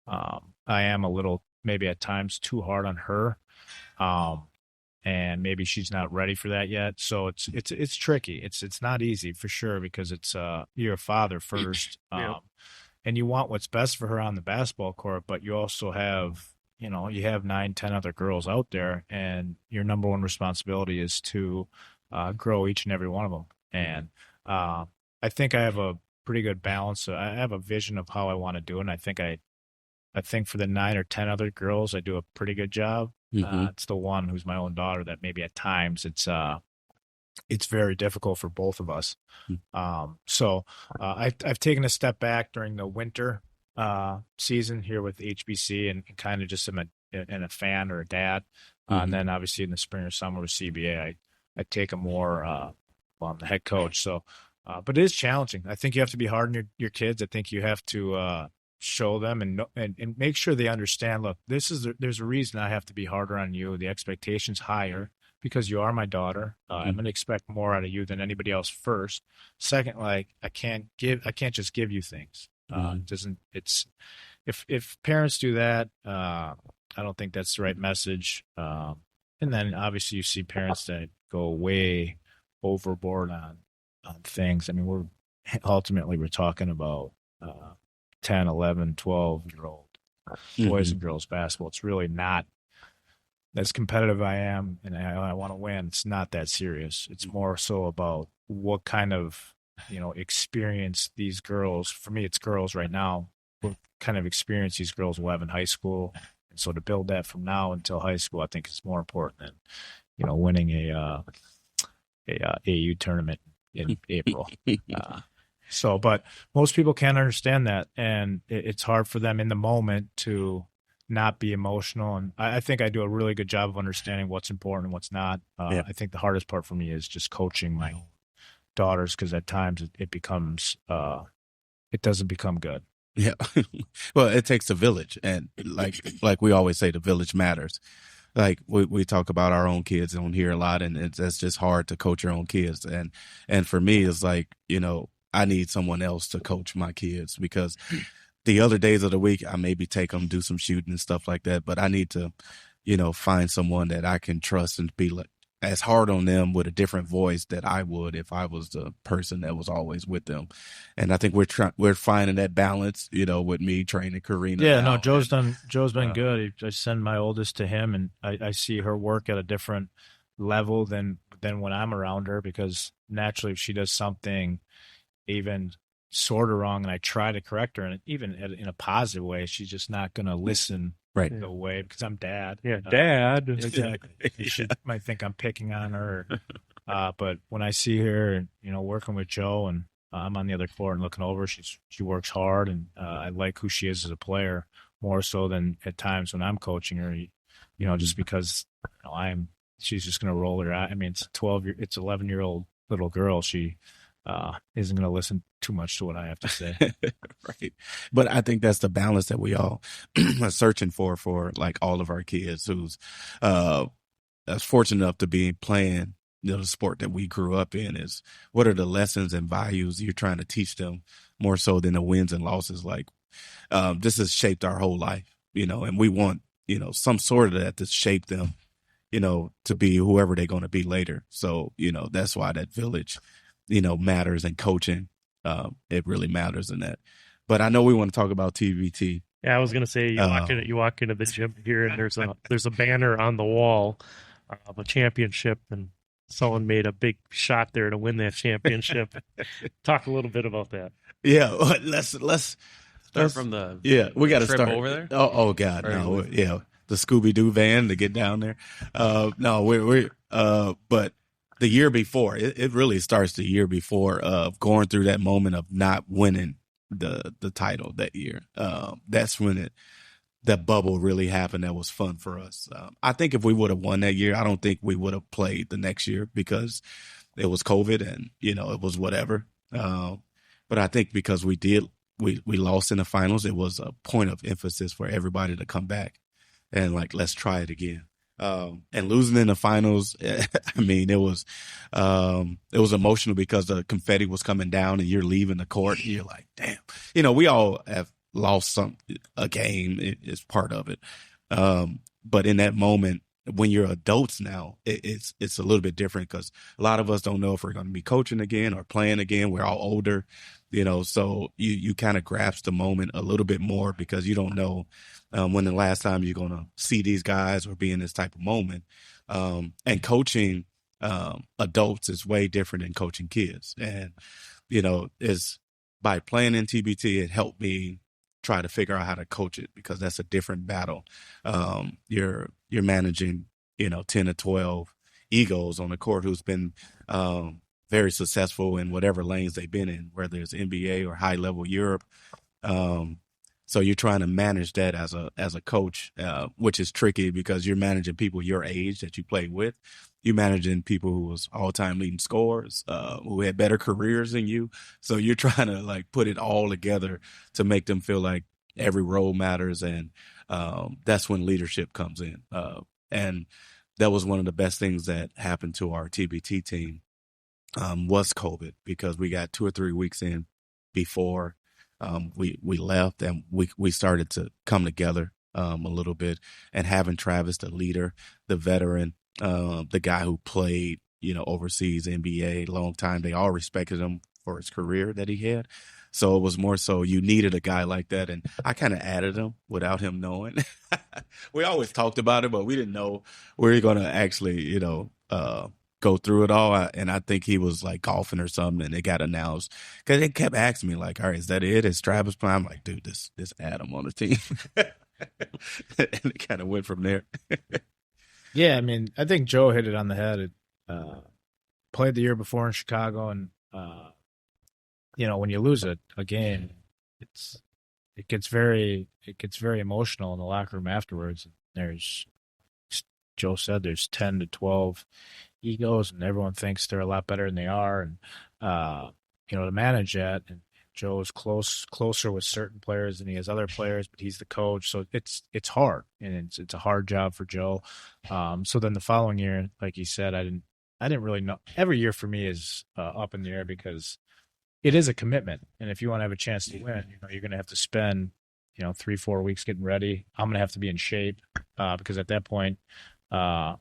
I am a little, maybe at times, too hard on her. and maybe she's not ready for that yet. So it's tricky. It's not easy for sure, because it's you're a father first, and you want what's best for her on the basketball court, but you also have, you have 9, 10 other girls out there, and your number one responsibility is to grow each and every one of them. And I think I have a pretty good balance. I have a vision of how I want to do it, and I think for the 9 or 10 other girls, I do a pretty good job. It's the one who's my own daughter that maybe at times it's very difficult for both of us. So I've taken a step back during the winter season here with HBC, and kind of just am a fan or a dad. And then obviously in the spring or summer with CBA, I take a more, I'm the head coach. So, but it is challenging. I think you have to be hard on your kids. I think you have to show them and make sure they understand, look, there's a reason I have to be harder on you. The expectation's higher because you are my daughter. I'm going to expect more out of you than anybody else first. Second, like I can't just give you things. If parents do that, I don't think that's the right message. And then obviously you see parents that go way overboard on things. I mean, we're talking about 10, 11, 12-year-old boys and girls basketball. It's really not as competitive I am, and I want to win. It's not that serious. It's more so about what kind of, experience these girls, for me, it's girls right now, what kind of experience these girls will have in high school. And so to build that from now until high school, I think is more important than, winning a AU tournament in April. But most people can't understand that, and it's hard for them in the moment to not be emotional. And I think I do a really good job of understanding what's important and what's not. I think the hardest part for me is just coaching my daughters, because at times it becomes it doesn't become good. Yeah. Well, it takes a village, and like we always say, the village matters. Like we talk about our own kids on here a lot, and it's just hard to coach your own kids. And for me, it's like, I need someone else to coach my kids, because the other days of the week, I maybe take them, do some shooting and stuff like that. But I need to, find someone that I can trust and be like as hard on them with a different voice that I would if I was the person that was always with them. And I think we're finding that balance, with me training Karina. Yeah, no, Joe's been good. I send my oldest to him, and I see her work at a different level than when I'm around her, because naturally if she does something even sort of wrong and I try to correct her, and even in a positive way, she's just not going to listen the way, because I'm dad. Yeah, dad. Exactly. She might think I'm picking on her. But when I see her, working with Joe, and I'm on the other court and looking over, she works hard, and I like who she is as a player more so than at times when I'm coaching her, just because she's just going to roll her out. I mean, it's 11-year-old little girl. She isn't going to listen too much to what I have to say. Right. But I think that's the balance that we all are searching for like all of our kids who's fortunate enough to be playing the sport that we grew up in. Is what are the lessons and values you're trying to teach them, more so than the wins and losses. Like this has shaped our whole life, and we want, some sort of that to shape them, to be whoever they're going to be later. So, that's why that village matters, and coaching, it really matters in that. But I know we want to talk about TBT. Yeah, I was gonna say you walk into the gym here, and there's a banner on the wall of a championship, and someone made a big shot there to win that championship. Talk a little bit about that. Yeah, let's start from the we got to start over there. Oh God, no, the Scooby-Doo van to get down there. But the year before, it really starts the year before of going through that moment of not winning the title that year. That's when that bubble really happened. That was fun for us. I think if we would have won that year, I don't think we would have played the next year, because it was COVID and, it was whatever. But I think because we lost in the finals, it was a point of emphasis for everybody to come back and let's try it again. And losing in the finals, I mean, it was emotional because the confetti was coming down and you're leaving the court and you're like, damn, we all have lost a game. It's part of it. But in that moment, when you're adults now, it's a little bit different because a lot of us don't know if we're going to be coaching again or playing again. We're all older, so you kind of grasp the moment a little bit more because you don't know when the last time you're going to see these guys or be in this type of moment. And coaching adults is way different than coaching kids. And, is by playing in TBT, it helped me try to figure out how to coach it because that's a different battle. You're managing, 10 or 12 egos on the court who's been very successful in whatever lanes they've been in, whether it's NBA or high level Europe. So you're trying to manage that as a coach, which is tricky because you're managing people your age that you play with. You're managing people who was all-time leading scorers, who had better careers than you. So you're trying to put it all together to make them feel like every role matters, and that's when leadership comes in. And that was one of the best things that happened to our TBT team was COVID, because we got 2 or 3 weeks in before we left, and we started to come together a little bit. And having Travis, the leader, the veteran, the guy who played, overseas NBA long time, they all respected him for his career that he had. So it was more so you needed a guy like that. And I kind of added him without him knowing. We always talked about it, but we didn't know we were going to actually, go through it all. And I think he was golfing or something, and it got announced because they kept asking me all right, is that it? Is Travis playing? I'm like, dude, this Adam on the team. And it kind of went from there. Yeah, I mean, I think Joe hit it on the head. Played the year before in Chicago, and when you lose a game, it gets very emotional in the locker room afterwards. Joe said there's 10 to 12 egos, and everyone thinks they're a lot better than they are, and to manage that. And Joe's closer with certain players than he has other players, but he's the coach, so it's hard, and it's a hard job for Joe. So then the following year, like you said, I didn't really know. Every year for me is up in the air because it is a commitment, and if you want to have a chance to win, you're going to have to spend 3-4 weeks getting ready. I'm going to have to be in shape because at that point, I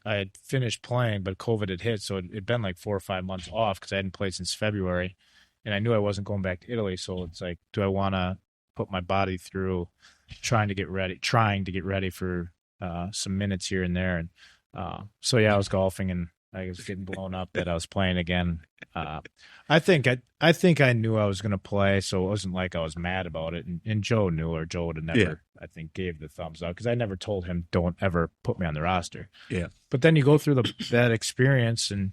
had finished playing, but COVID had hit, so it'd been 4 or 5 months off because I hadn't played since February, and I knew I wasn't going back to Italy. So it's do I want to put my body through trying to get ready for some minutes here and there? And so yeah, I was golfing, and I was getting blown up that I was playing again. I think I knew I was going to play, so it wasn't like I was mad about it. And Joe knew, or Joe would have never, I think, gave the thumbs up because I never told him, don't ever put me on the roster. Yeah. But then you go through that experience, and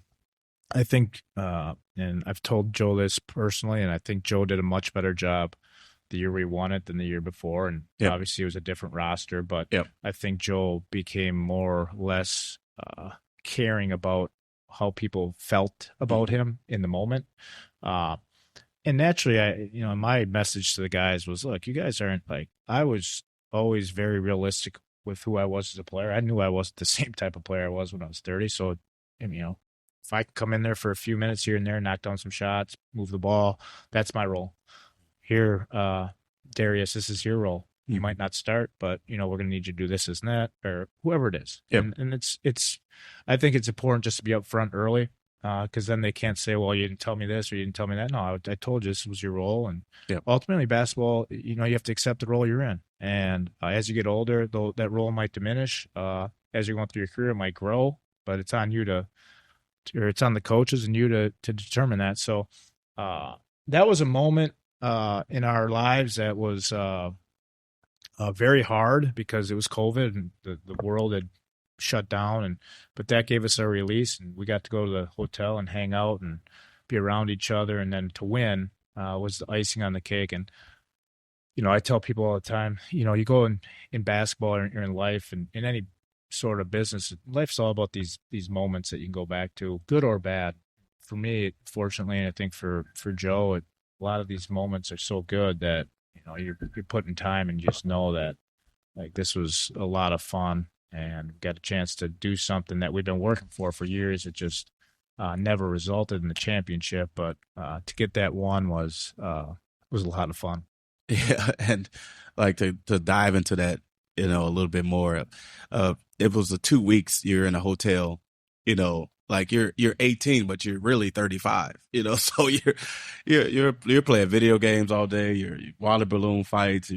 I think, and I've told Joe this personally, and I think Joe did a much better job the year we won it than the year before. And obviously it was a different roster, but I think Joe became more or less caring about how people felt about him in the moment. And naturally, my message to the guys was, look, you guys aren't I was always very realistic with who I was as a player. I knew I wasn't the same type of player I was when I was 30. So, if I could come in there for a few minutes here and there, knock down some shots, move the ball, that's my role. Here, Darius, this is your role. You might not start, but we're going to need you to do this, and that, or whoever it is. Yep. And it's. I think it's important just to be upfront early, because then they can't say, "Well, you didn't tell me this or you didn't tell me that." No, I told you this was your role, and ultimately, basketball, you have to accept the role you're in. And as you get older, though, that role might diminish. As you're going through your career, it might grow, but it's on you or it's on the coaches and you to determine that. So that was a moment in our lives that was. Very hard because it was COVID and the world had shut down, but that gave us a release, and we got to go to the hotel and hang out and be around each other, and then to win was the icing on the cake. And I tell people all the time, you go in basketball or in life and in any sort of business, life's all about these moments that you can go back to, good or bad. For me, fortunately, and I think for Joe, a lot of these moments are so good that you're putting time and just know that this was a lot of fun and got a chance to do something that we've been working for years. It just never resulted in the championship, but to get that one was a lot of fun. Yeah, and to dive into that, a little bit more. It was the 2 weeks you're in a hotel, like you're 18, but you're really 35, so you're playing video games all day. You're water balloon fights.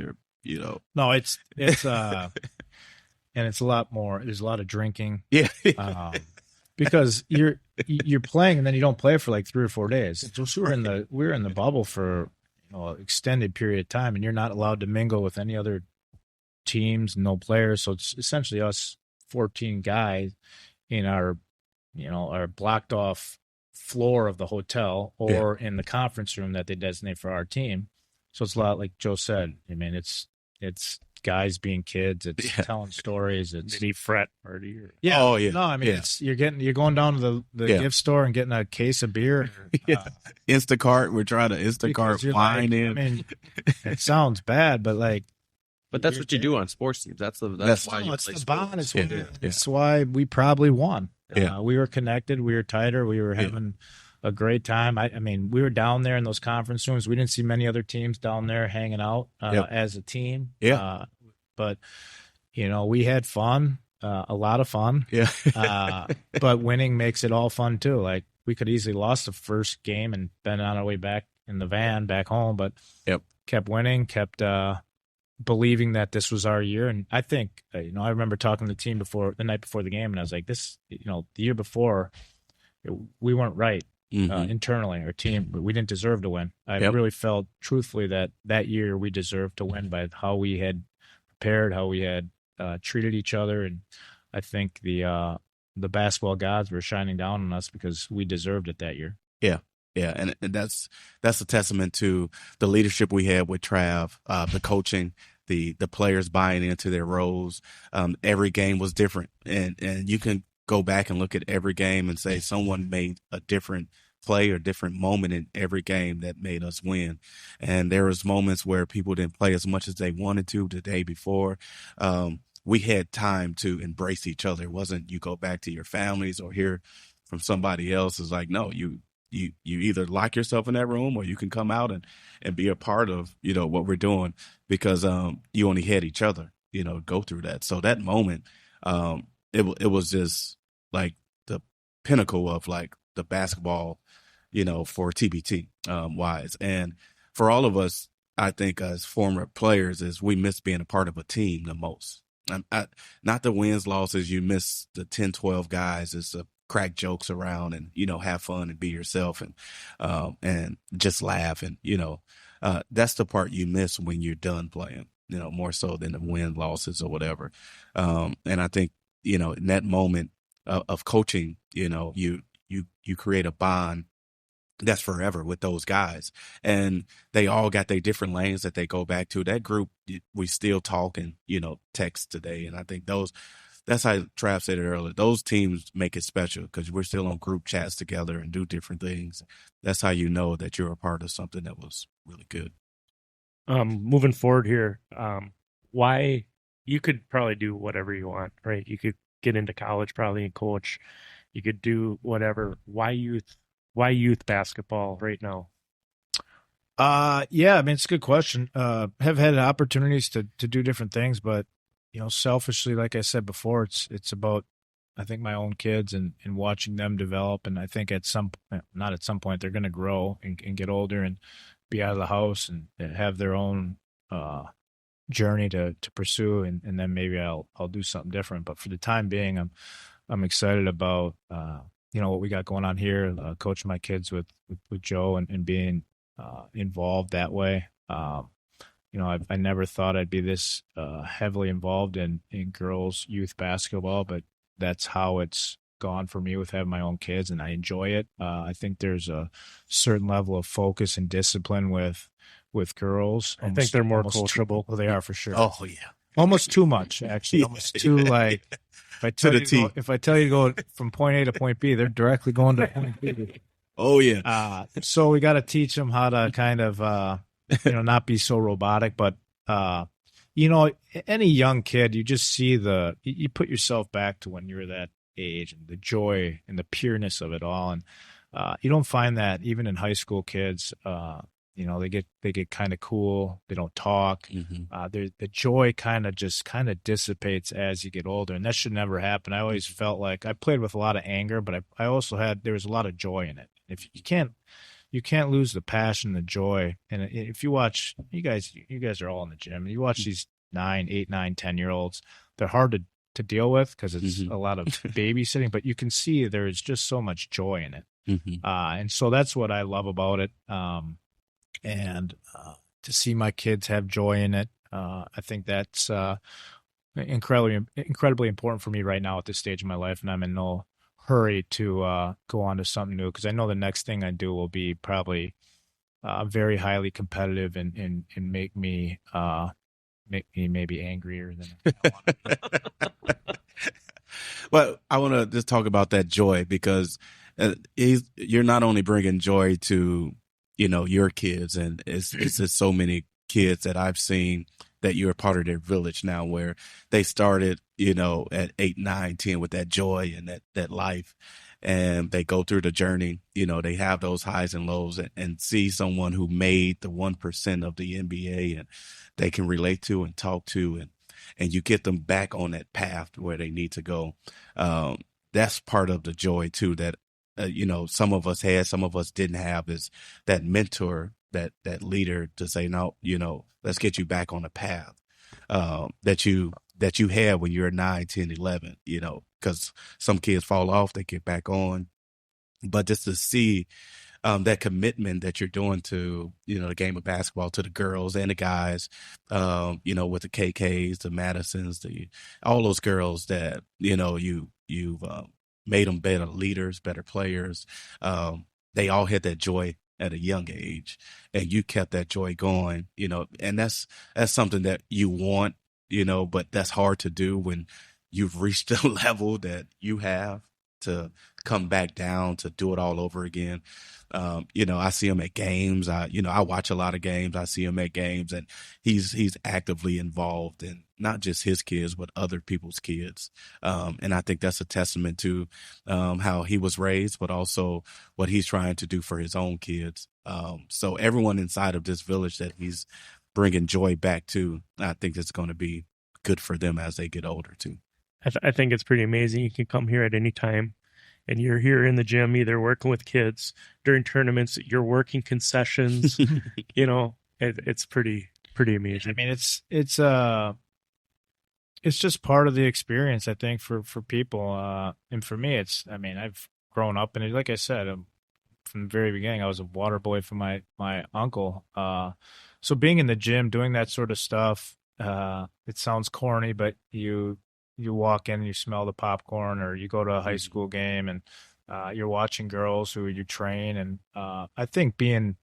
No, it's and it's a lot more. There's a lot of drinking. Yeah. Because you're playing and then you don't play for like 3 or 4 days. So we were in the bubble for an extended period of time, and you're not allowed to mingle with any other teams, no players. So it's essentially us 14 guys in our blocked off floor of the hotel or in the conference room that they designate for our team. So it's a lot like Joe said. I mean, it's guys being kids. It's telling stories. It's mini frat party. yeah. Oh yeah. No, I mean you're going down to the gift store and getting a case of beer. Instacart. We're trying to Instacart wine in. I mean, it sounds bad, but that's what you do on sports teams. That's why you it's play the sports. bond. It's why we probably won. Yeah. We were connected. We were tighter. We were having a great time. I mean, we were down there in those conference rooms. We didn't see many other teams down there hanging out as a team. Yeah. But we had fun, a lot of fun. Yeah. But winning makes it all fun too. Like we could easily lost the first game and been on our way back in the van back home, but kept winning, kept believing that this was our year. And I think, I remember talking to the team the night before the game, and I was like, this, the year before, we weren't right internally. Our team, we didn't deserve to win. I really felt truthfully that year we deserved to win by how we had prepared, how we had treated each other. And I think the basketball gods were shining down on us because we deserved it that year. Yeah. Yeah, and that's a testament to the leadership we had with Trav, the coaching, the players buying into their roles. Every game was different, and you can go back and look at every game and say someone made a different play or different moment in every game that made us win. And there was moments where people didn't play as much as they wanted to the day before. We had time to embrace each other. It wasn't you go back to your families or hear from somebody else. It's like, no, you either lock yourself in that room or you can come out and be a part of, what we're doing because you only had each other, go through that. So that moment, it was just like the pinnacle of like the basketball, for TBT wise. And for all of us, I think as former players is we miss being a part of a team the most. Not the wins, losses. You miss the 10, 12 guys. It's a crack jokes around and, have fun and be yourself and just laugh. And, that's the part you miss when you're done playing, more so than the win losses or whatever. And I think, in that moment of coaching, you create a bond that's forever with those guys. And they all got their different lanes that they go back to. That group, we still talk and, text today. And I think that's how Trav said it earlier. Those teams make it special because we're still on group chats together and do different things. That's how you know that you're a part of something that was really good. Moving forward here, why you could probably do whatever you want, right? You could get into college probably and coach. You could do whatever. Why youth basketball right now? Yeah, I mean, it's a good question. Have had opportunities to do different things, but selfishly, like I said before, it's about, I think, my own kids and watching them develop. And I think not at some point, they're going to grow and get older and be out of the house and have their own journey to pursue. And then maybe I'll do something different. But for the time being, I'm excited about, what we got going on here, coaching my kids with Joe and being involved that way. I never thought I'd be this heavily involved in girls' youth basketball, but that's how it's gone for me with having my own kids, and I enjoy it. I think there's a certain level of focus and discipline with girls. I think they're more coachable. Well, they are for sure. Oh yeah, almost too much actually. Yeah. Almost too like. If I tell you to go from point A to point B, they're directly going to point B. Oh yeah. So we got to teach them how to kind of, not be so robotic. But any young kid, you just see you put yourself back to when you were that age and the joy and the pureness of it all, and you don't find that even in high school kids. they get kind of cool. They don't talk. The joy kind of dissipates as you get older, and that should never happen. I always felt like I played with a lot of anger, but I also there was a lot of joy in it. If you can't lose the passion, the joy. And if you watch, you guys are all in the gym. You watch these 9, 8, 9, 10-year-olds. They're hard to deal with because it's a lot of babysitting, but you can see there is just so much joy in it. And so that's what I love about it. And to see my kids have joy in it, I think that's incredibly important for me right now at this stage of my life. And I'm in no hurry to go on to something new, because I know the next thing I do will be probably very highly competitive and make me maybe angrier than I want. Well, I want to just talk about that joy, because you're not only bringing joy to your kids, and it's just so many kids that I've seen that you're a part of their village now, where they started, at 8, 9, 10 with that joy and that life. And they go through the journey, they have those highs and lows, and see someone who made the 1% of the NBA and they can relate to and talk to, and you get them back on that path where they need to go. That's part of the joy too, that, some of us had, some of us didn't have, is that mentor, that leader to say, no, let's get you back on the path that you had when you're 9, 10, 11, because some kids fall off, they get back on. But just to see that commitment that you're doing to, the game of basketball, to the girls and the guys, with the KKs, the Madisons, all those girls that, you've made them better leaders, better players. They all had that joy at a young age, and you kept that joy going, and that's something that you want, but that's hard to do when you've reached the level that you have, to come back down, to do it all over again. I see him at games. I watch a lot of games. I see him at games, and he's actively involved in not just his kids, but other people's kids. And I think that's a testament to how he was raised, but also what he's trying to do for his own kids. So everyone inside of this village that he's bringing joy back to, I think it's going to be good for them as they get older too. I think it's pretty amazing. You can come here at any time, and you're here in the gym, either working with kids during tournaments, you're working concessions. It's pretty amazing. I mean, it's just part of the experience, I think, for people. And for me, I've grown up in it. Like I said, from the very beginning, I was a water boy for my uncle. So being in the gym, doing that sort of stuff, it sounds corny, but you walk in and you smell the popcorn, or you go to a high school game and you're watching girls who you train. And I think being,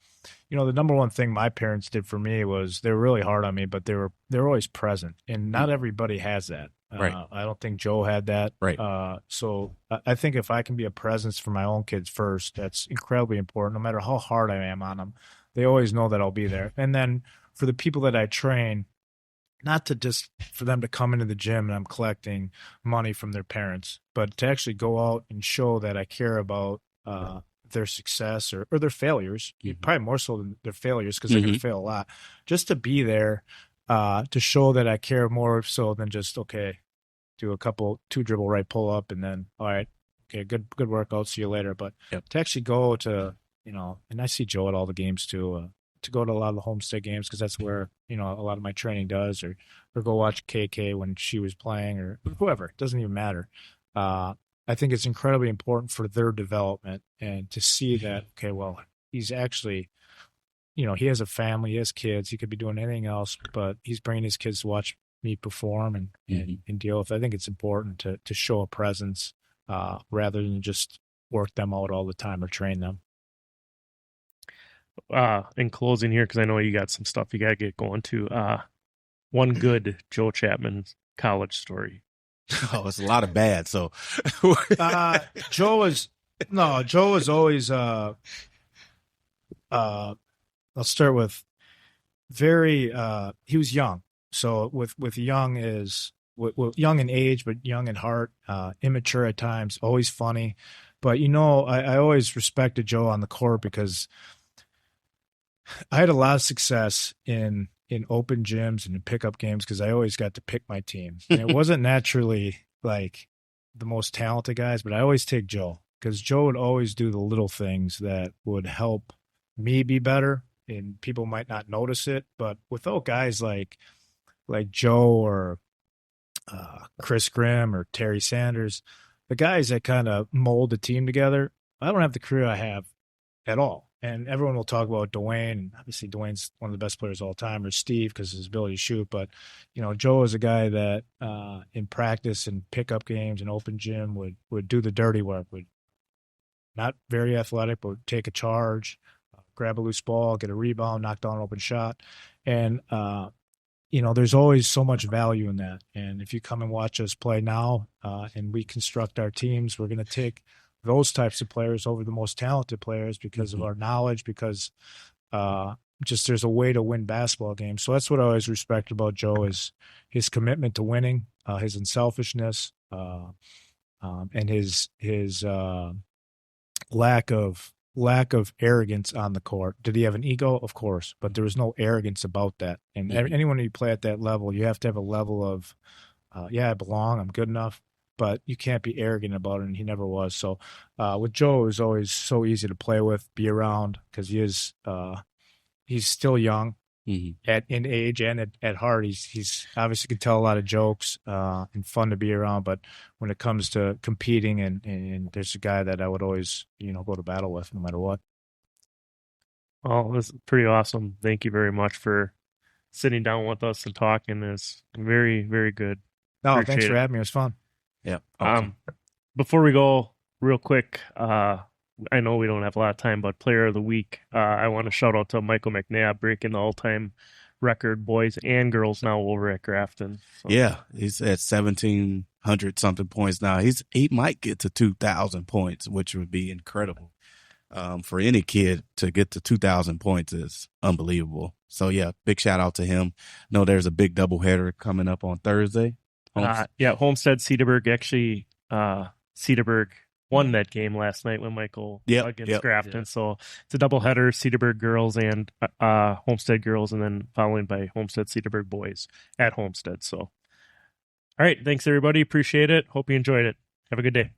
the number one thing my parents did for me was they were really hard on me, but they were always present, and not everybody has that. Right. I don't think Joe had that. Right. So I think if I can be a presence for my own kids first, that's incredibly important. No matter how hard I am on them, they always know that I'll be there. And then for the people that I train, not to just for them to come into the gym and I'm collecting money from their parents, but to actually go out and show that I care about their success or their failures, probably more so than their failures, because they're going to fail a lot. Just to be there to show that I care more so than just, okay, do a couple 2 dribble right pull up and then, all right, okay, good workout, see you later. But to actually go to, and I see Joe at all the games too, to go to a lot of the Homestead games, because that's where, a lot of my training does, or go watch KK when she was playing, or whoever. It doesn't even matter. I think it's incredibly important for their development, and to see that, okay, well, he's actually, he has a family, he has kids, he could be doing anything else, but he's bringing his kids to watch me perform and deal with. I think it's important to show a presence rather than just work them out all the time or train them. In closing here, because I know you got some stuff you got to get going to. One good Joe Chapman college story. Oh, it's a lot of bad. So Joe was always I'll start with very he was young. So with young is young in age, but young in heart, immature at times, always funny. But I always respected Joe on the court, because I had a lot of success in open gyms and in pickup games because I always got to pick my team. And it wasn't naturally like the most talented guys, but I always take Joe because Joe would always do the little things that would help me be better. And people might not notice it, but without guys like Joe or Chris Grimm or Terry Sanders, the guys that kind of mold the team together, I don't have the career I have at all. And everyone will talk about Dwayne, and obviously Dwayne's one of the best players of all time, or Steve because of his ability to shoot. But, Joe is a guy that in practice and pickup games and open gym would do the dirty work, would not very athletic, but would take a charge, grab a loose ball, get a rebound, knock down an open shot. And, there's always so much value in that. And if you come and watch us play now and we construct our teams, we're going to take those types of players over the most talented players because of our knowledge, because just there's a way to win basketball games. So that's what I always respect about Joe is his commitment to winning, his unselfishness, and his lack of arrogance on the court. Did he have an ego? Of course, but there was no arrogance about that. And anyone who play at that level, you have to have a level of, I belong, I'm good enough, but you can't be arrogant about it, and he never was. So with Joe, it was always so easy to play with, be around, because he's still young in age and at heart. He's obviously can tell a lot of jokes and fun to be around, but when it comes to competing, and there's a guy that I would always go to battle with no matter what. Well, this is pretty awesome. Thank you very much for sitting down with us and talking. It's very, very good. No, Appreciate thanks for it. having me. It was fun. Yeah. Awesome. Before we go, real quick, I know we don't have a lot of time, but Player of the Week, I want to shout out to Michael McNabb breaking the all-time record, boys and girls now over at Grafton. So. Yeah, he's at 1,700 something points now. He might get to 2,000 points, which would be incredible. For any kid to get to 2,000 points is unbelievable. So yeah, big shout out to him. No, there's a big doubleheader coming up on Thursday. Homestead Cedarburg. Actually, Cedarburg won that game last night when Michael against Grafton. So it's a doubleheader: Cedarburg girls and Homestead girls, and then following by Homestead Cedarburg boys at Homestead. So, all right, thanks everybody. Appreciate it. Hope you enjoyed it. Have a good day.